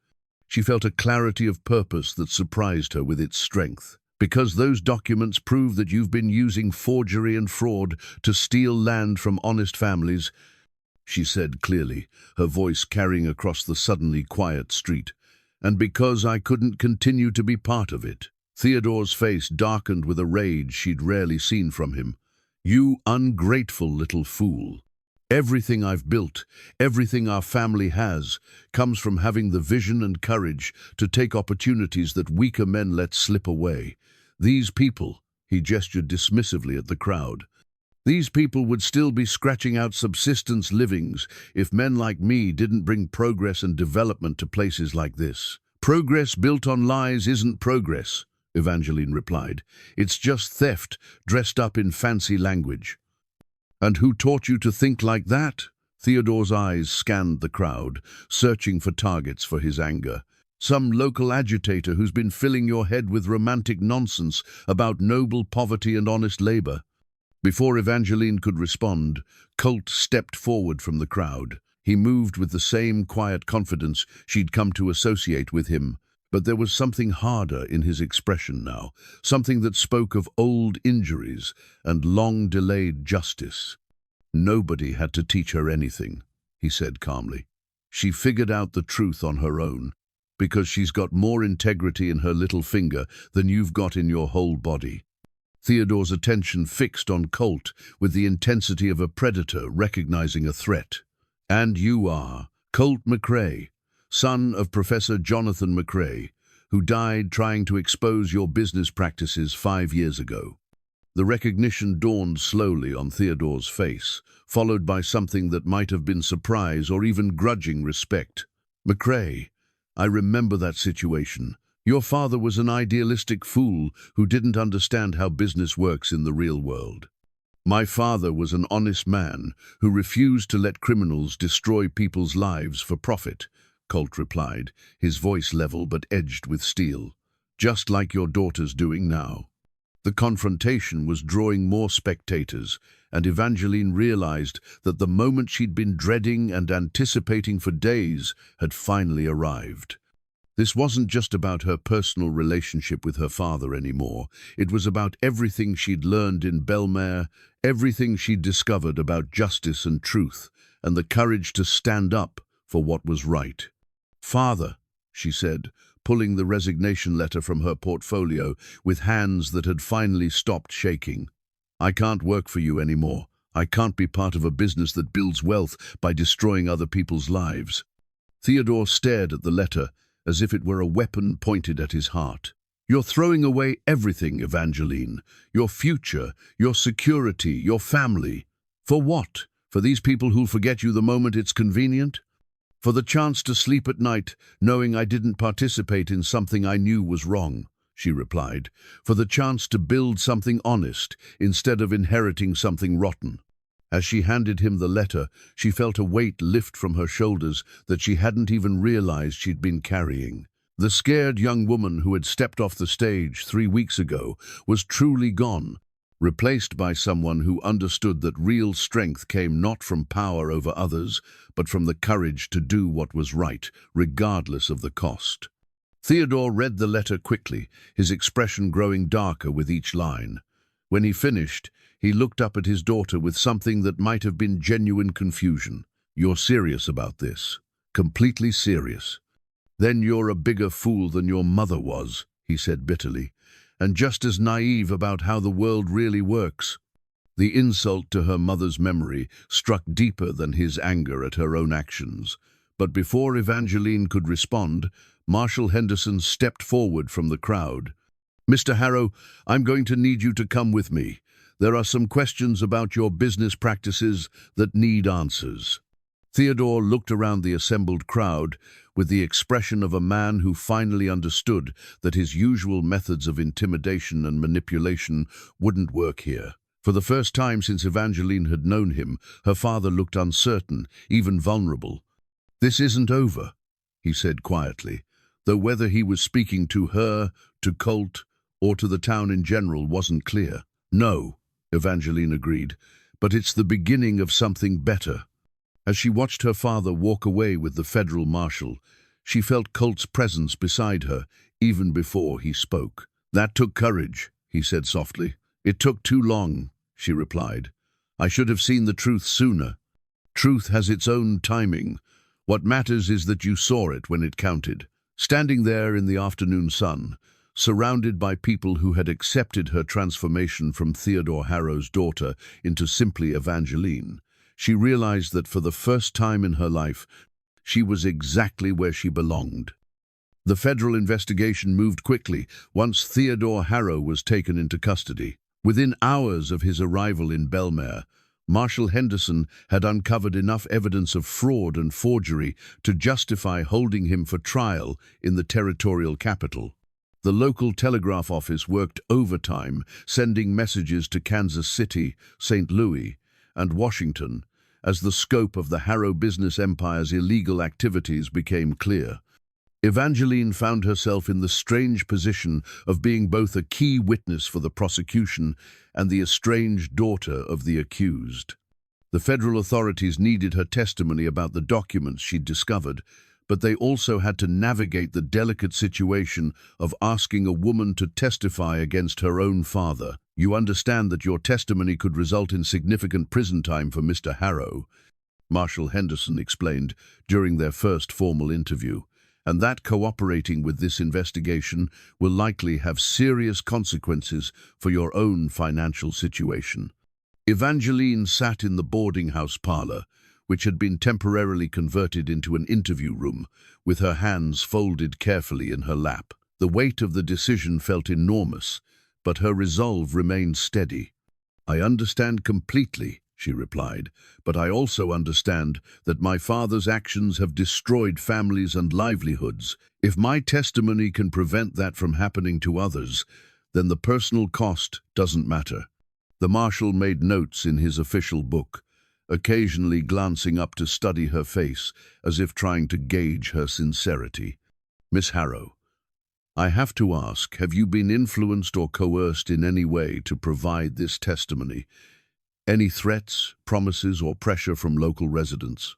she felt a clarity of purpose that surprised her with its strength. "Because those documents prove that you've been using forgery and fraud to steal land from honest families," she said clearly, her voice carrying across the suddenly quiet street, "and because I couldn't continue to be part of it." Theodore's face darkened with a rage she'd rarely seen from him. "You ungrateful little fool. Everything I've built, everything our family has, comes from having the vision and courage to take opportunities that weaker men let slip away. These people," he gestured dismissively at the crowd, "these people would still be scratching out subsistence livings if men like me didn't bring progress and development to places like this." "Progress built on lies isn't progress," Evangeline replied. "It's just theft dressed up in fancy language." "And who taught you to think like that?" Theodore's eyes scanned the crowd, searching for targets for his anger. "Some local agitator who's been filling your head with romantic nonsense about noble poverty and honest labor." Before Evangeline could respond, Colt stepped forward from the crowd. He moved with the same quiet confidence she'd come to associate with him, but there was something harder in his expression now, something that spoke of old injuries and long-delayed justice. "Nobody had to teach her anything," he said calmly. "She figured out the truth on her own, because she's got more integrity in her little finger than you've got in your whole body." Theodore's attention fixed on Colt with the intensity of a predator recognizing a threat. "And you are Colt McRae, son of Professor Jonathan McRae, who died trying to expose your business practices 5 years ago." The recognition dawned slowly on Theodore's face, followed by something that might have been surprise or even grudging respect. "McRae, I remember that situation. Your father was an idealistic fool who didn't understand how business works in the real world." "My father was an honest man who refused to let criminals destroy people's lives for profit," Colt replied, his voice level but edged with steel. "Just like your daughter's doing now." The confrontation was drawing more spectators, and Evangeline realized that the moment she'd been dreading and anticipating for days had finally arrived. This wasn't just about her personal relationship with her father anymore. It was about everything she'd learned in Belmare, everything she'd discovered about justice and truth, and the courage to stand up for what was right. "Father," she said, pulling the resignation letter from her portfolio with hands that had finally stopped shaking. "I can't work for you anymore. I can't be part of a business that builds wealth by destroying other people's lives." Theodore stared at the letter as if it were a weapon pointed at his heart. "You're throwing away everything, Evangeline. Your future, your security, your family. For what? For these people who'll forget you the moment it's convenient? For the chance to sleep at night knowing I didn't participate in something I knew was wrong," she replied. "For the chance to build something honest instead of inheriting something rotten." As she handed him the letter, she felt a weight lift from her shoulders that she hadn't even realized she'd been carrying. The scared young woman who had stepped off the stage 3 weeks ago was truly gone, replaced by someone who understood that real strength came not from power over others, but from the courage to do what was right, regardless of the cost. Theodore read the letter quickly, his expression growing darker with each line. When he finished, he looked up at his daughter with something that might have been genuine confusion. "You're serious about this? Completely serious? Then you're a bigger fool than your mother was," he said bitterly, "and just as naive about how the world really works." The insult to her mother's memory struck deeper than his anger at her own actions. But before Evangeline could respond, Marshal Henderson stepped forward from the crowd. "Mr. Harrow, I'm going to need you to come with me. There are some questions about your business practices that need answers." Theodore looked around the assembled crowd with the expression of a man who finally understood that his usual methods of intimidation and manipulation wouldn't work here. For the first time since Evangeline had known him, her father looked uncertain, even vulnerable. "This isn't over," he said quietly, though whether he was speaking to her, to Colt, or to the town in general wasn't clear. "No," Evangeline agreed, "but it's the beginning of something better." As she watched her father walk away with the federal marshal, she felt Colt's presence beside her, even before he spoke. "That took courage," he said softly. "It took too long," she replied. "I should have seen the truth sooner. Truth has its own timing. What matters is that you saw it when it counted." Standing there in the afternoon sun, surrounded by people who had accepted her transformation from Theodore Harrow's daughter into simply Evangeline, she realized that for the first time in her life, she was exactly where she belonged. The federal investigation moved quickly once Theodore Harrow was taken into custody. Within hours of his arrival in Belmare, Marshal Henderson had uncovered enough evidence of fraud and forgery to justify holding him for trial in the territorial capital. The local telegraph office worked overtime, sending messages to Kansas City, St. Louis, and Washington, as the scope of the Harrow business empire's illegal activities became clear. Evangeline found herself in the strange position of being both a key witness for the prosecution and the estranged daughter of the accused. The federal authorities needed her testimony about the documents she'd discovered, but they also had to navigate the delicate situation of asking a woman to testify against her own father. "You understand that your testimony could result in significant prison time for Mr. Harrow," Marshal Henderson explained during their first formal interview, "and that cooperating with this investigation will likely have serious consequences for your own financial situation." Evangeline sat in the boarding house parlor, which had been temporarily converted into an interview room, with her hands folded carefully in her lap. The weight of the decision felt enormous, but her resolve remained steady. "I understand completely," she replied, "but I also understand that my father's actions have destroyed families and livelihoods. If my testimony can prevent that from happening to others, then the personal cost doesn't matter." The marshal made notes in his official book, occasionally glancing up to study her face, as if trying to gauge her sincerity. "Miss Harrow, I have to ask, have you been influenced or coerced in any way to provide this testimony? Any threats, promises, or pressure from local residents?"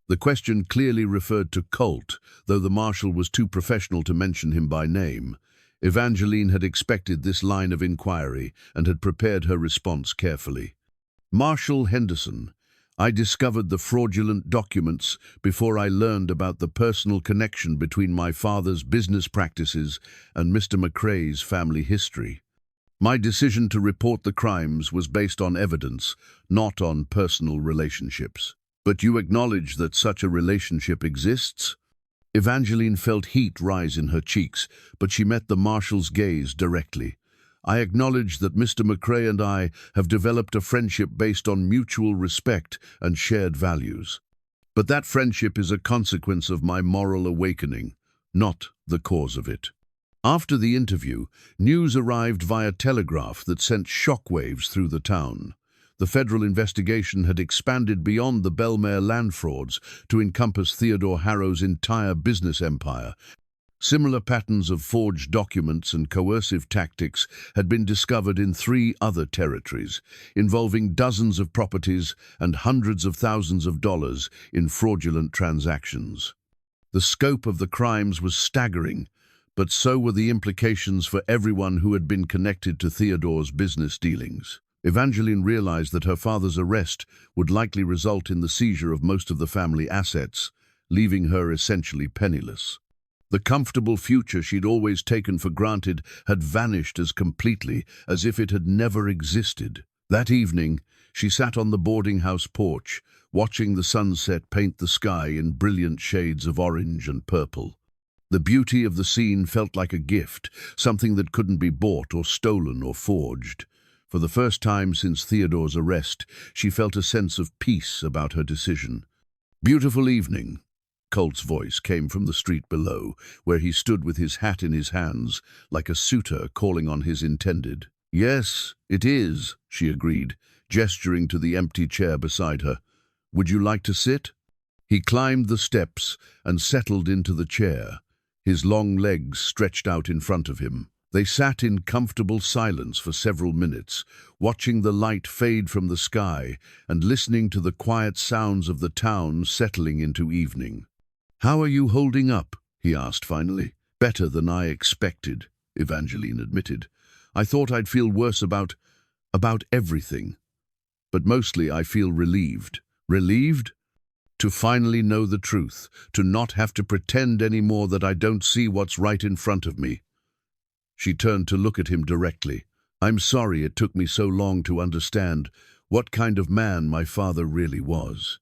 The question clearly referred to Colt, though the marshal was too professional to mention him by name. Evangeline had expected this line of inquiry and had prepared her response carefully. "Marshal Henderson, I discovered the fraudulent documents before I learned about the personal connection between my father's business practices and Mr. McRae's family history. My decision to report the crimes was based on evidence, not on personal relationships." "But you acknowledge that such a relationship exists?" Evangeline felt heat rise in her cheeks, but she met the marshal's gaze directly. "I acknowledge that Mr. McRae and I have developed a friendship based on mutual respect and shared values. But that friendship is a consequence of my moral awakening, not the cause of it." After the interview, news arrived via telegraph that sent shockwaves through the town. The federal investigation had expanded beyond the Belmare land frauds to encompass Theodore Harrow's entire business empire, Similar patterns of forged documents and coercive tactics had been discovered in 3 other territories, involving dozens of properties and hundreds of thousands of dollars in fraudulent transactions. The scope of the crimes was staggering, but so were the implications for everyone who had been connected to Theodore's business dealings. Evangeline realized that her father's arrest would likely result in the seizure of most of the family assets, leaving her essentially penniless. The comfortable future she'd always taken for granted had vanished as completely as if it had never existed. That evening, she sat on the boarding house porch, watching the sunset paint the sky in brilliant shades of orange and purple. The beauty of the scene felt like a gift, something that couldn't be bought or stolen or forged. For the first time since Theodore's arrest, she felt a sense of peace about her decision. "Beautiful evening." Colt's voice came from the street below, where he stood with his hat in his hands, like a suitor calling on his intended. "Yes, it is," she agreed, gesturing to the empty chair beside her. "Would you like to sit?" He climbed the steps and settled into the chair, his long legs stretched out in front of him. They sat in comfortable silence for several minutes, watching the light fade from the sky and listening to the quiet sounds of the town settling into evening. "How are you holding up?" he asked finally. "Better than I expected," Evangeline admitted. "I thought I'd feel worse about everything. But mostly I feel relieved." "Relieved?" "To finally know the truth, to not have to pretend anymore that I don't see what's right in front of me." She turned to look at him directly. "I'm sorry it took me so long to understand what kind of man my father really was."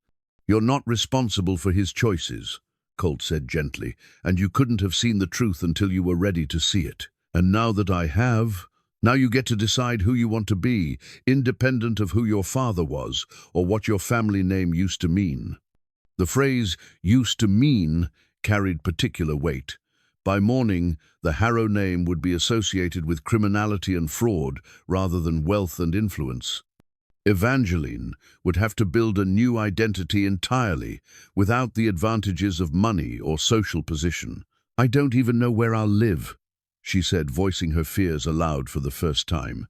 "You're not responsible for his choices," Colt said gently, "and you couldn't have seen the truth until you were ready to see it. And now that I have, now you get to decide who you want to be, independent of who your father was or what your family name used to mean." The phrase "used to mean" carried particular weight. By morning, the Harrow name would be associated with criminality and fraud rather than wealth and influence. Evangeline would have to build a new identity entirely, without the advantages of money or social position. "I don't even know where I'll live," she said, voicing her fears aloud for the first time.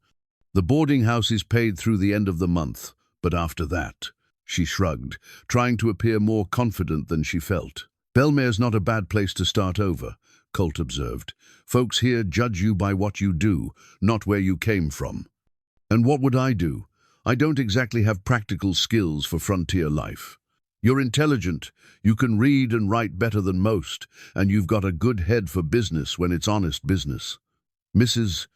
"The boarding house is paid through the end of the month, but after that," she shrugged, trying to appear more confident than she felt. "Belmare's not a bad place to start over," Colt observed. "Folks here judge you by what you do, not where you came from." "And what would I do? I don't exactly have practical skills for frontier life." "You're intelligent, you can read and write better than most, and you've got a good head for business when it's honest business. Mrs.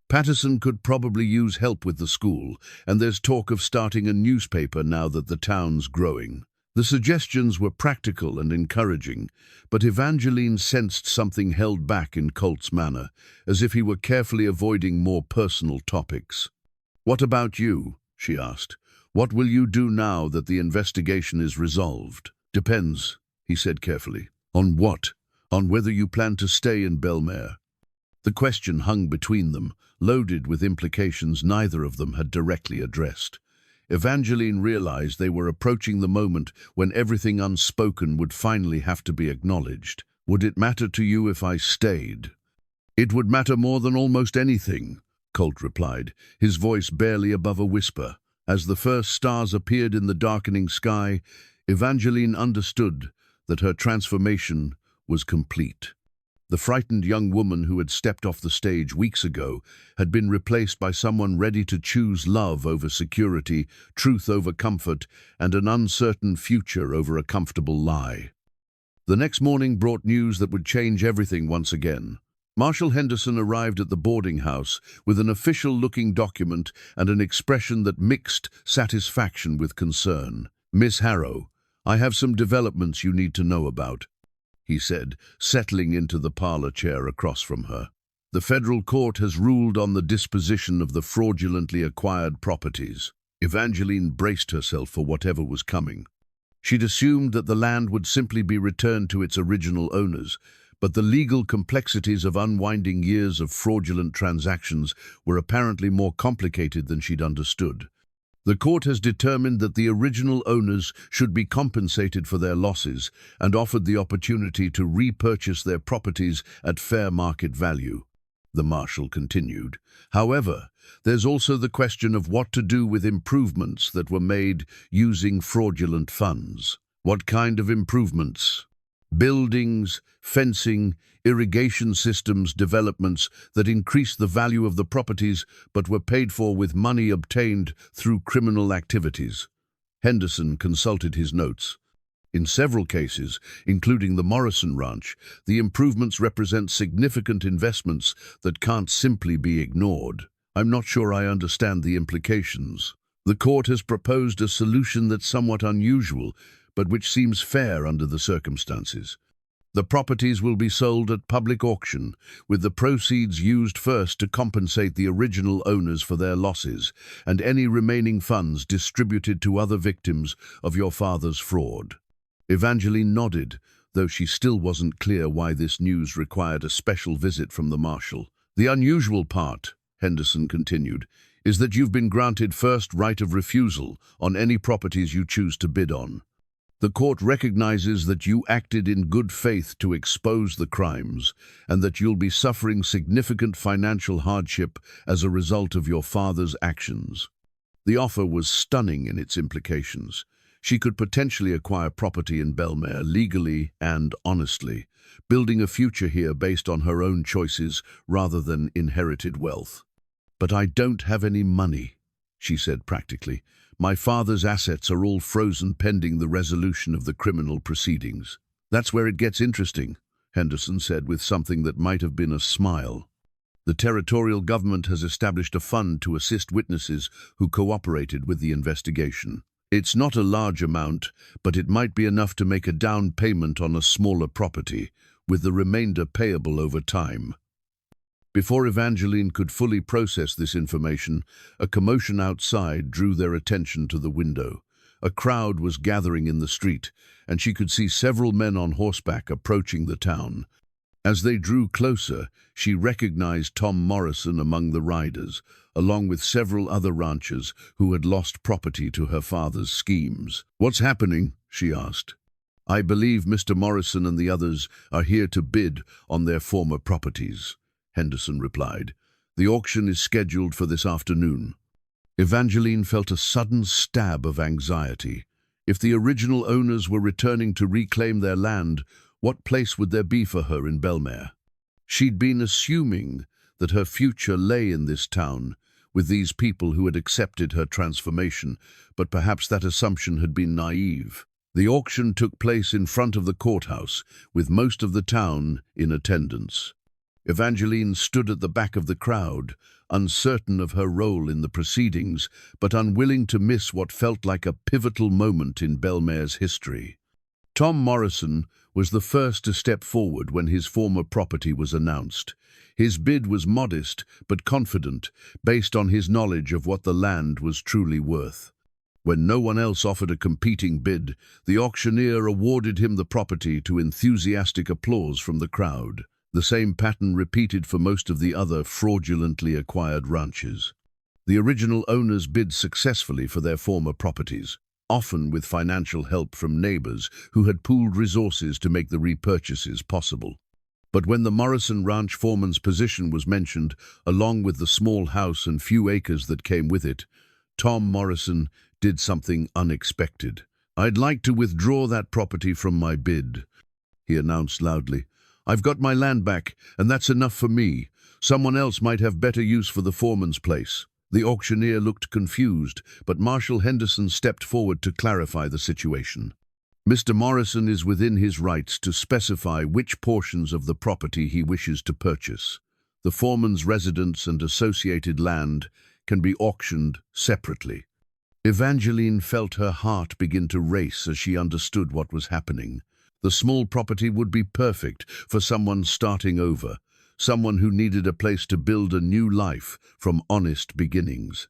Patterson could probably use help with the school, and there's talk of starting a newspaper now that the town's growing." The suggestions were practical and encouraging, but Evangeline sensed something held back in Colt's manner, as if he were carefully avoiding more personal topics. "What about you?" she asked. "What will you do now that the investigation is resolved?" "Depends," he said carefully. "On what?" "On whether you plan to stay in Belmare." The question hung between them, loaded with implications neither of them had directly addressed. Evangeline realized they were approaching the moment when everything unspoken would finally have to be acknowledged. "Would it matter to you if I stayed?" "It would matter more than almost anything," Colt replied, his voice barely above a whisper. As the first stars appeared in the darkening sky, Evangeline understood that her transformation was complete. The frightened young woman who had stepped off the stage weeks ago had been replaced by someone ready to choose love over security, truth over comfort, and an uncertain future over a comfortable lie. The next morning brought news that would change everything once again. Marshal Henderson arrived at the boarding house with an official-looking document and an expression that mixed satisfaction with concern. "Miss Harrow, I have some developments you need to know about," he said, settling into the parlor chair across from her. "The federal court has ruled on the disposition of the fraudulently acquired properties." Evangeline braced herself for whatever was coming. She'd assumed that the land would simply be returned to its original owners, but the legal complexities of unwinding years of fraudulent transactions were apparently more complicated than she'd understood. The court has determined that the original owners should be compensated for their losses and offered the opportunity to repurchase their properties at fair market value. The marshal continued. However, there's also the question of what to do with improvements that were made using fraudulent funds. What kind of improvements? Buildings, fencing, irrigation systems developments that increased the value of the properties but were paid for with money obtained through criminal activities. Henderson consulted his notes. In several cases, including the Morrison Ranch, the improvements represent significant investments that can't simply be ignored. I'm not sure I understand the implications. The court has proposed a solution that's somewhat unusual, but which seems fair under the circumstances. The properties will be sold at public auction, with the proceeds used first to compensate the original owners for their losses, and any remaining funds distributed to other victims of your father's fraud. Evangeline nodded, though she still wasn't clear why this news required a special visit from the marshal. The unusual part, Henderson continued, is that you've been granted first right of refusal on any properties you choose to bid on. The court recognizes that you acted in good faith to expose the crimes and that you'll be suffering significant financial hardship as a result of your father's actions. The offer was stunning in its implications. She could potentially acquire property in Belmare legally and honestly, building a future here based on her own choices rather than inherited wealth. "But I don't have any money," she said practically. "My father's assets are all frozen pending the resolution of the criminal proceedings." "That's where it gets interesting," Henderson said with something that might have been a smile. "The territorial government has established a fund to assist witnesses who cooperated with the investigation. It's not a large amount, but it might be enough to make a down payment on a smaller property, with the remainder payable over time." Before Evangeline could fully process this information, a commotion outside drew their attention to the window. A crowd was gathering in the street, and she could see several men on horseback approaching the town. As they drew closer, she recognized Tom Morrison among the riders, along with several other ranchers who had lost property to her father's schemes. "What's happening?" she asked. "I believe Mr. Morrison and the others are here to bid on their former properties," Henderson replied. "The auction is scheduled for this afternoon." Evangeline felt a sudden stab of anxiety. If the original owners were returning to reclaim their land, what place would there be for her in Belmare? She'd been assuming that her future lay in this town, with these people who had accepted her transformation, but perhaps that assumption had been naive. The auction took place in front of the courthouse, with most of the town in attendance. Evangeline stood at the back of the crowd, uncertain of her role in the proceedings, but unwilling to miss what felt like a pivotal moment in Belmare's history. Tom Morrison was the first to step forward when his former property was announced. His bid was modest but confident, based on his knowledge of what the land was truly worth. When no one else offered a competing bid, the auctioneer awarded him the property to enthusiastic applause from the crowd. The same pattern repeated for most of the other fraudulently acquired ranches. The original owners bid successfully for their former properties, often with financial help from neighbors who had pooled resources to make the repurchases possible. But when the Morrison Ranch foreman's position was mentioned, along with the small house and few acres that came with it, Tom Morrison did something unexpected. "I'd like to withdraw that property from my bid," he announced loudly. "I've got my land back, and that's enough for me. Someone else might have better use for the foreman's place." The auctioneer looked confused, but Marshal Henderson stepped forward to clarify the situation. "Mr. Morrison is within his rights to specify which portions of the property he wishes to purchase. The foreman's residence and associated land can be auctioned separately." Evangeline felt her heart begin to race as she understood what was happening. The small property would be perfect for someone starting over, someone who needed a place to build a new life from honest beginnings.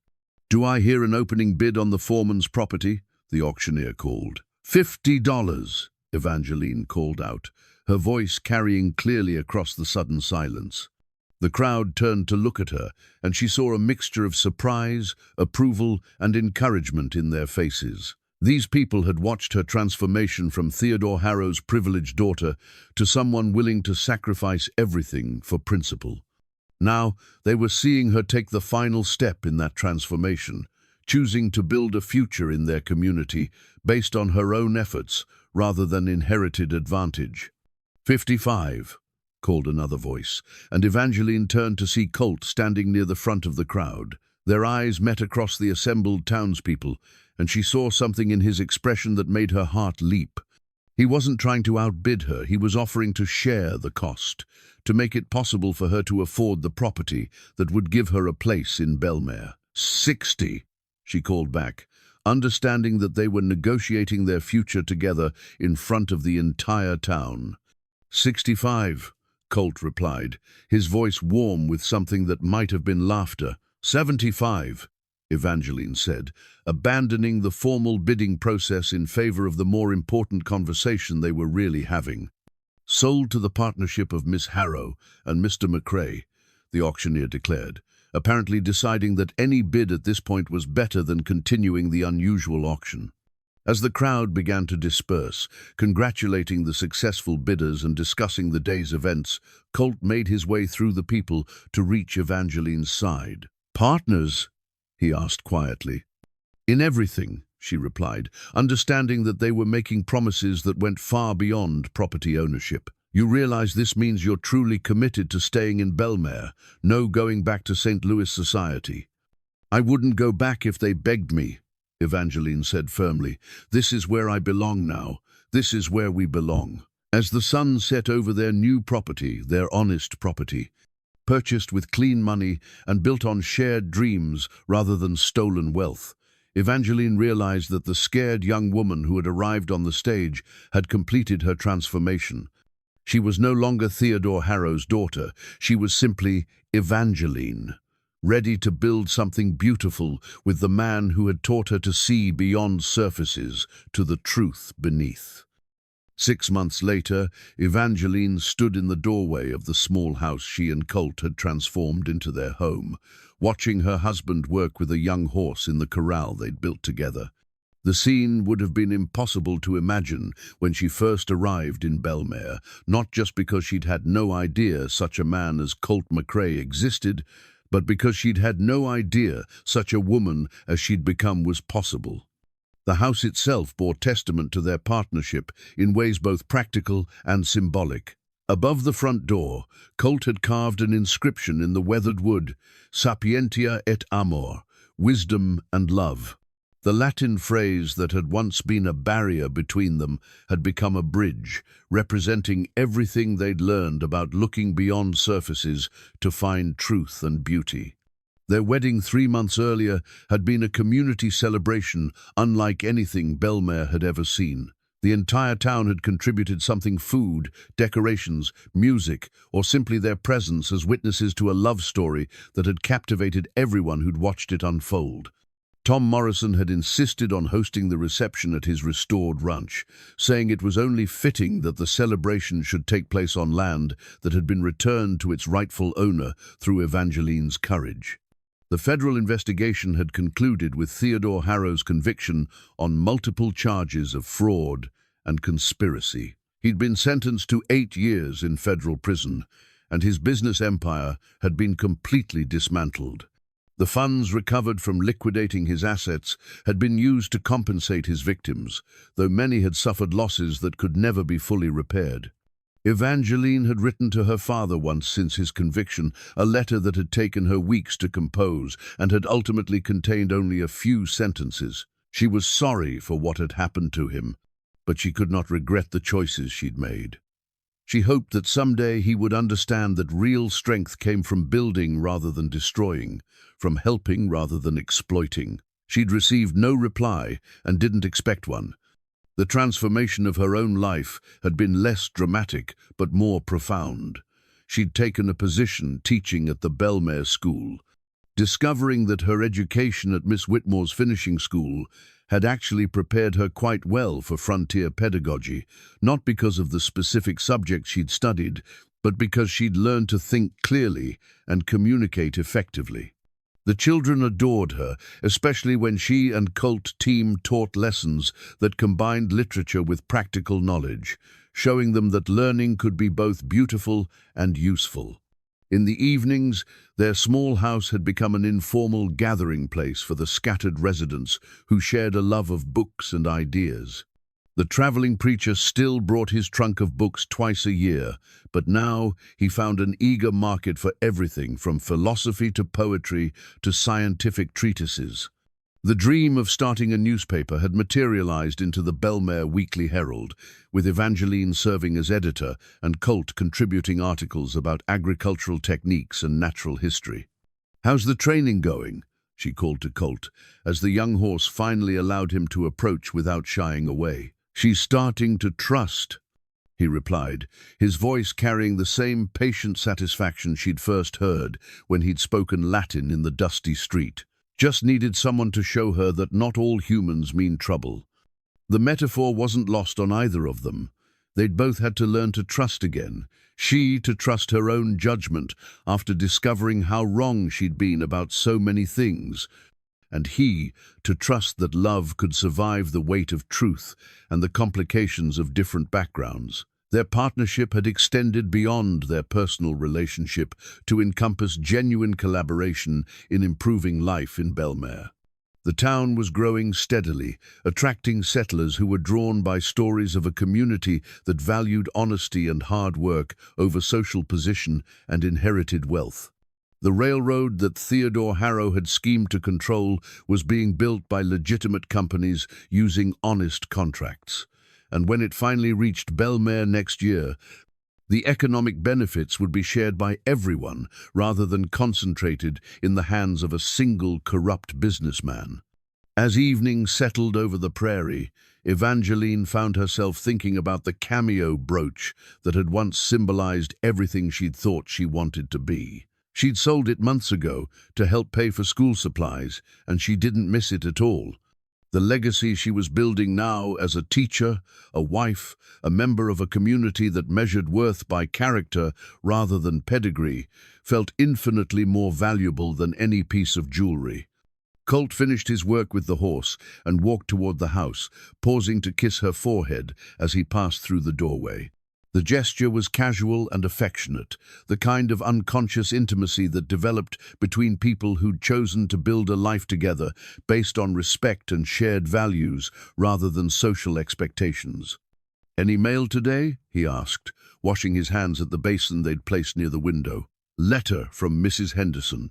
"Do I hear an opening bid on the foreman's property?" the auctioneer called. $50, Evangeline called out, her voice carrying clearly across the sudden silence. The crowd turned to look at her, and she saw a mixture of surprise, approval, and encouragement in their faces. These people had watched her transformation from Theodore Harrow's privileged daughter to someone willing to sacrifice everything for principle. Now, they were seeing her take the final step in that transformation, choosing to build a future in their community based on her own efforts rather than inherited advantage. 55, called another voice, and Evangeline turned to see Colt standing near the front of the crowd. Their eyes met across the assembled townspeople, and she saw something in his expression that made her heart leap. He wasn't trying to outbid her, he was offering to share the cost, to make it possible for her to afford the property that would give her a place in Bellmare. 60, she called back, understanding that they were negotiating their future together in front of the entire town. 65, Colt replied, his voice warm with something that might have been laughter. 75, Evangeline said, abandoning the formal bidding process in favor of the more important conversation they were really having. Sold to the partnership of Miss Harrow and Mr. McRae, the auctioneer declared, apparently deciding that any bid at this point was better than continuing the unusual auction. As the crowd began to disperse, congratulating the successful bidders and discussing the day's events, Colt made his way through the people to reach Evangeline's side. "Partners?" he asked quietly. "In everything," she replied, understanding that they were making promises that went far beyond property ownership. "You realize this means you're truly committed to staying in Belmare, no going back to St. Louis society." "I wouldn't go back if they begged me," Evangeline said firmly. "This is where I belong now. This is where we belong." As the sun set over their new property, their honest property, purchased with clean money and built on shared dreams rather than stolen wealth, Evangeline realized that the scared young woman who had arrived on the stage had completed her transformation. She was no longer Theodore Harrow's daughter. She was simply Evangeline, ready to build something beautiful with the man who had taught her to see beyond surfaces to the truth beneath. 6 months later, Evangeline stood in the doorway of the small house she and Colt had transformed into their home, watching her husband work with a young horse in the corral they'd built together. The scene would have been impossible to imagine when she first arrived in Belmare, not just because she'd had no idea such a man as Colt McRae existed, but because she'd had no idea such a woman as she'd become was possible. The house itself bore testament to their partnership in ways both practical and symbolic. Above the front door, Colt had carved an inscription in the weathered wood, "Sapientia et amor," wisdom and love. The Latin phrase that had once been a barrier between them had become a bridge, representing everything they'd learned about looking beyond surfaces to find truth and beauty. Their wedding 3 months earlier had been a community celebration unlike anything Belmare had ever seen. The entire town had contributed something: food, decorations, music, or simply their presence as witnesses to a love story that had captivated everyone who'd watched it unfold. Tom Morrison had insisted on hosting the reception at his restored ranch, saying it was only fitting that the celebration should take place on land that had been returned to its rightful owner through Evangeline's courage. The federal investigation had concluded with Theodore Harrow's conviction on multiple charges of fraud and conspiracy. He'd been sentenced to 8 years in federal prison, and his business empire had been completely dismantled. The funds recovered from liquidating his assets had been used to compensate his victims, though many had suffered losses that could never be fully repaired. Evangeline had written to her father once since his conviction, a letter that had taken her weeks to compose and had ultimately contained only a few sentences. She was sorry for what had happened to him, but she could not regret the choices she'd made. She hoped that someday he would understand that real strength came from building rather than destroying, from helping rather than exploiting. She'd received no reply and didn't expect one. The transformation of her own life had been less dramatic but more profound. She'd taken a position teaching at the Bellmare school, discovering that her education at Miss Whitmore's finishing school had actually prepared her quite well for frontier pedagogy, not because of the specific subjects she'd studied, but because she'd learned to think clearly and communicate effectively. The children adored her, especially when she and Colt team taught lessons that combined literature with practical knowledge, showing them that learning could be both beautiful and useful. In the evenings, their small house had become an informal gathering place for the scattered residents who shared a love of books and ideas. The traveling preacher still brought his trunk of books twice a year, but now he found an eager market for everything from philosophy to poetry to scientific treatises. The dream of starting a newspaper had materialized into the Bellmare Weekly Herald, with Evangeline serving as editor and Colt contributing articles about agricultural techniques and natural history. "How's the training going?" she called to Colt, as the young horse finally allowed him to approach without shying away. "She's starting to trust," he replied, his voice carrying the same patient satisfaction she'd first heard when he'd spoken Latin in the dusty street. Just needed someone to show her that not all humans mean trouble. The metaphor wasn't lost on either of them. They'd both had to learn to trust again. She to trust her own judgment after discovering how wrong she'd been about so many things, and he to trust that love could survive the weight of truth and the complications of different backgrounds. Their partnership had extended beyond their personal relationship to encompass genuine collaboration in improving life in Belmare. The town was growing steadily, attracting settlers who were drawn by stories of a community that valued honesty and hard work over social position and inherited wealth. The railroad that Theodore Harrow had schemed to control was being built by legitimate companies using honest contracts. And when it finally reached Belmare next year, the economic benefits would be shared by everyone rather than concentrated in the hands of a single corrupt businessman. As evening settled over the prairie, Evangeline found herself thinking about the cameo brooch that had once symbolized everything she'd thought she wanted to be. She'd sold it months ago to help pay for school supplies, and she didn't miss it at all. The legacy she was building now as a teacher, a wife, a member of a community that measured worth by character rather than pedigree, felt infinitely more valuable than any piece of jewelry. Colt finished his work with the horse and walked toward the house, pausing to kiss her forehead as he passed through the doorway. The gesture was casual and affectionate, the kind of unconscious intimacy that developed between people who'd chosen to build a life together based on respect and shared values rather than social expectations. "Any mail today?" he asked, washing his hands at the basin they'd placed near the window. "Letter from Mrs. Henderson.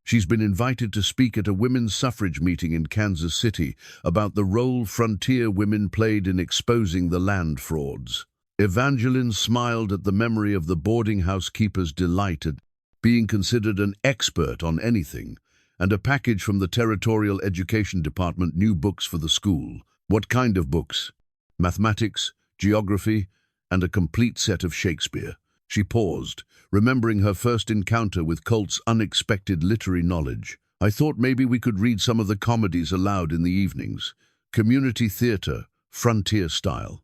She's been invited to speak at a women's suffrage meeting in Kansas City about the role frontier women played in exposing the land frauds." Evangeline smiled at the memory of the boarding house keeper's delight at being considered an expert on anything, and a package from the Territorial Education Department, new books for the school. What kind of books? Mathematics, geography, and a complete set of Shakespeare. She paused, remembering her first encounter with Colt's unexpected literary knowledge. "I thought maybe we could read some of the comedies aloud in the evenings. Community theater, frontier style."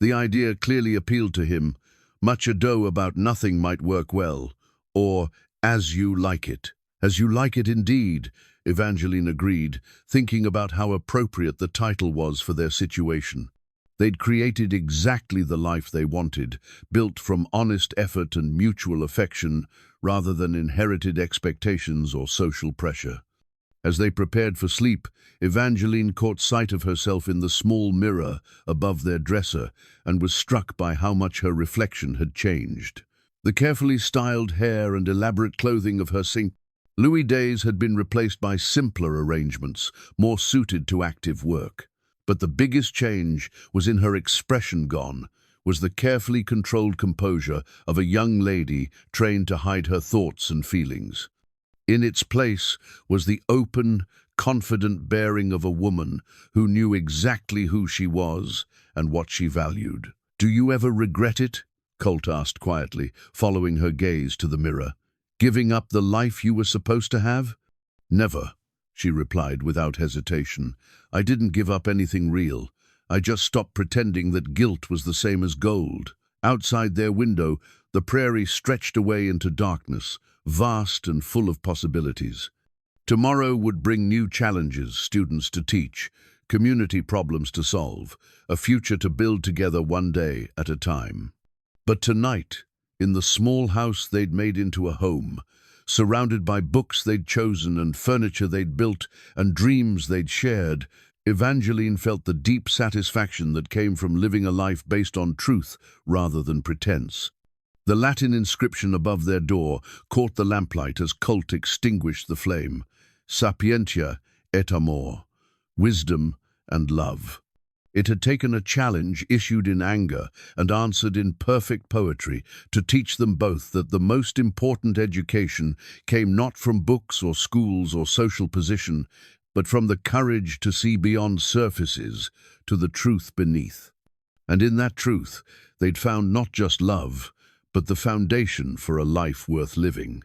The idea clearly appealed to him. Much ado about nothing might work well, or "as you like it." "As you like it indeed," Evangeline agreed, thinking about how appropriate the title was for their situation. They'd created exactly the life they wanted, built from honest effort and mutual affection, rather than inherited expectations or social pressure. As they prepared for sleep, Evangeline caught sight of herself in the small mirror above their dresser and was struck by how much her reflection had changed. The carefully styled hair and elaborate clothing of her St. Louis days had been replaced by simpler arrangements, more suited to active work. But the biggest change was in her expression gone, was the carefully controlled composure of a young lady trained to hide her thoughts and feelings. In its place was the open, confident bearing of a woman who knew exactly who she was and what she valued. "Do you ever regret it?" Colt asked quietly, following her gaze to the mirror. "Giving up the life you were supposed to have?" "Never," she replied without hesitation. "I didn't give up anything real. I just stopped pretending that guilt was the same as gold." Outside their window, The prairie stretched away into darkness, vast and full of possibilities. Tomorrow would bring new challenges, students to teach, community problems to solve, a future to build together one day at a time. But tonight, in the small house they'd made into a home, surrounded by books they'd chosen and furniture they'd built and dreams they'd shared, Evangeline felt the deep satisfaction that came from living a life based on truth rather than pretense. The Latin inscription above their door caught the lamplight as Colt extinguished the flame. Sapientia et amor, wisdom and love. It had taken a challenge issued in anger and answered in perfect poetry to teach them both that the most important education came not from books or schools or social position, but from the courage to see beyond surfaces to the truth beneath. And in that truth, they'd found not just love, but the foundation for a life worth living.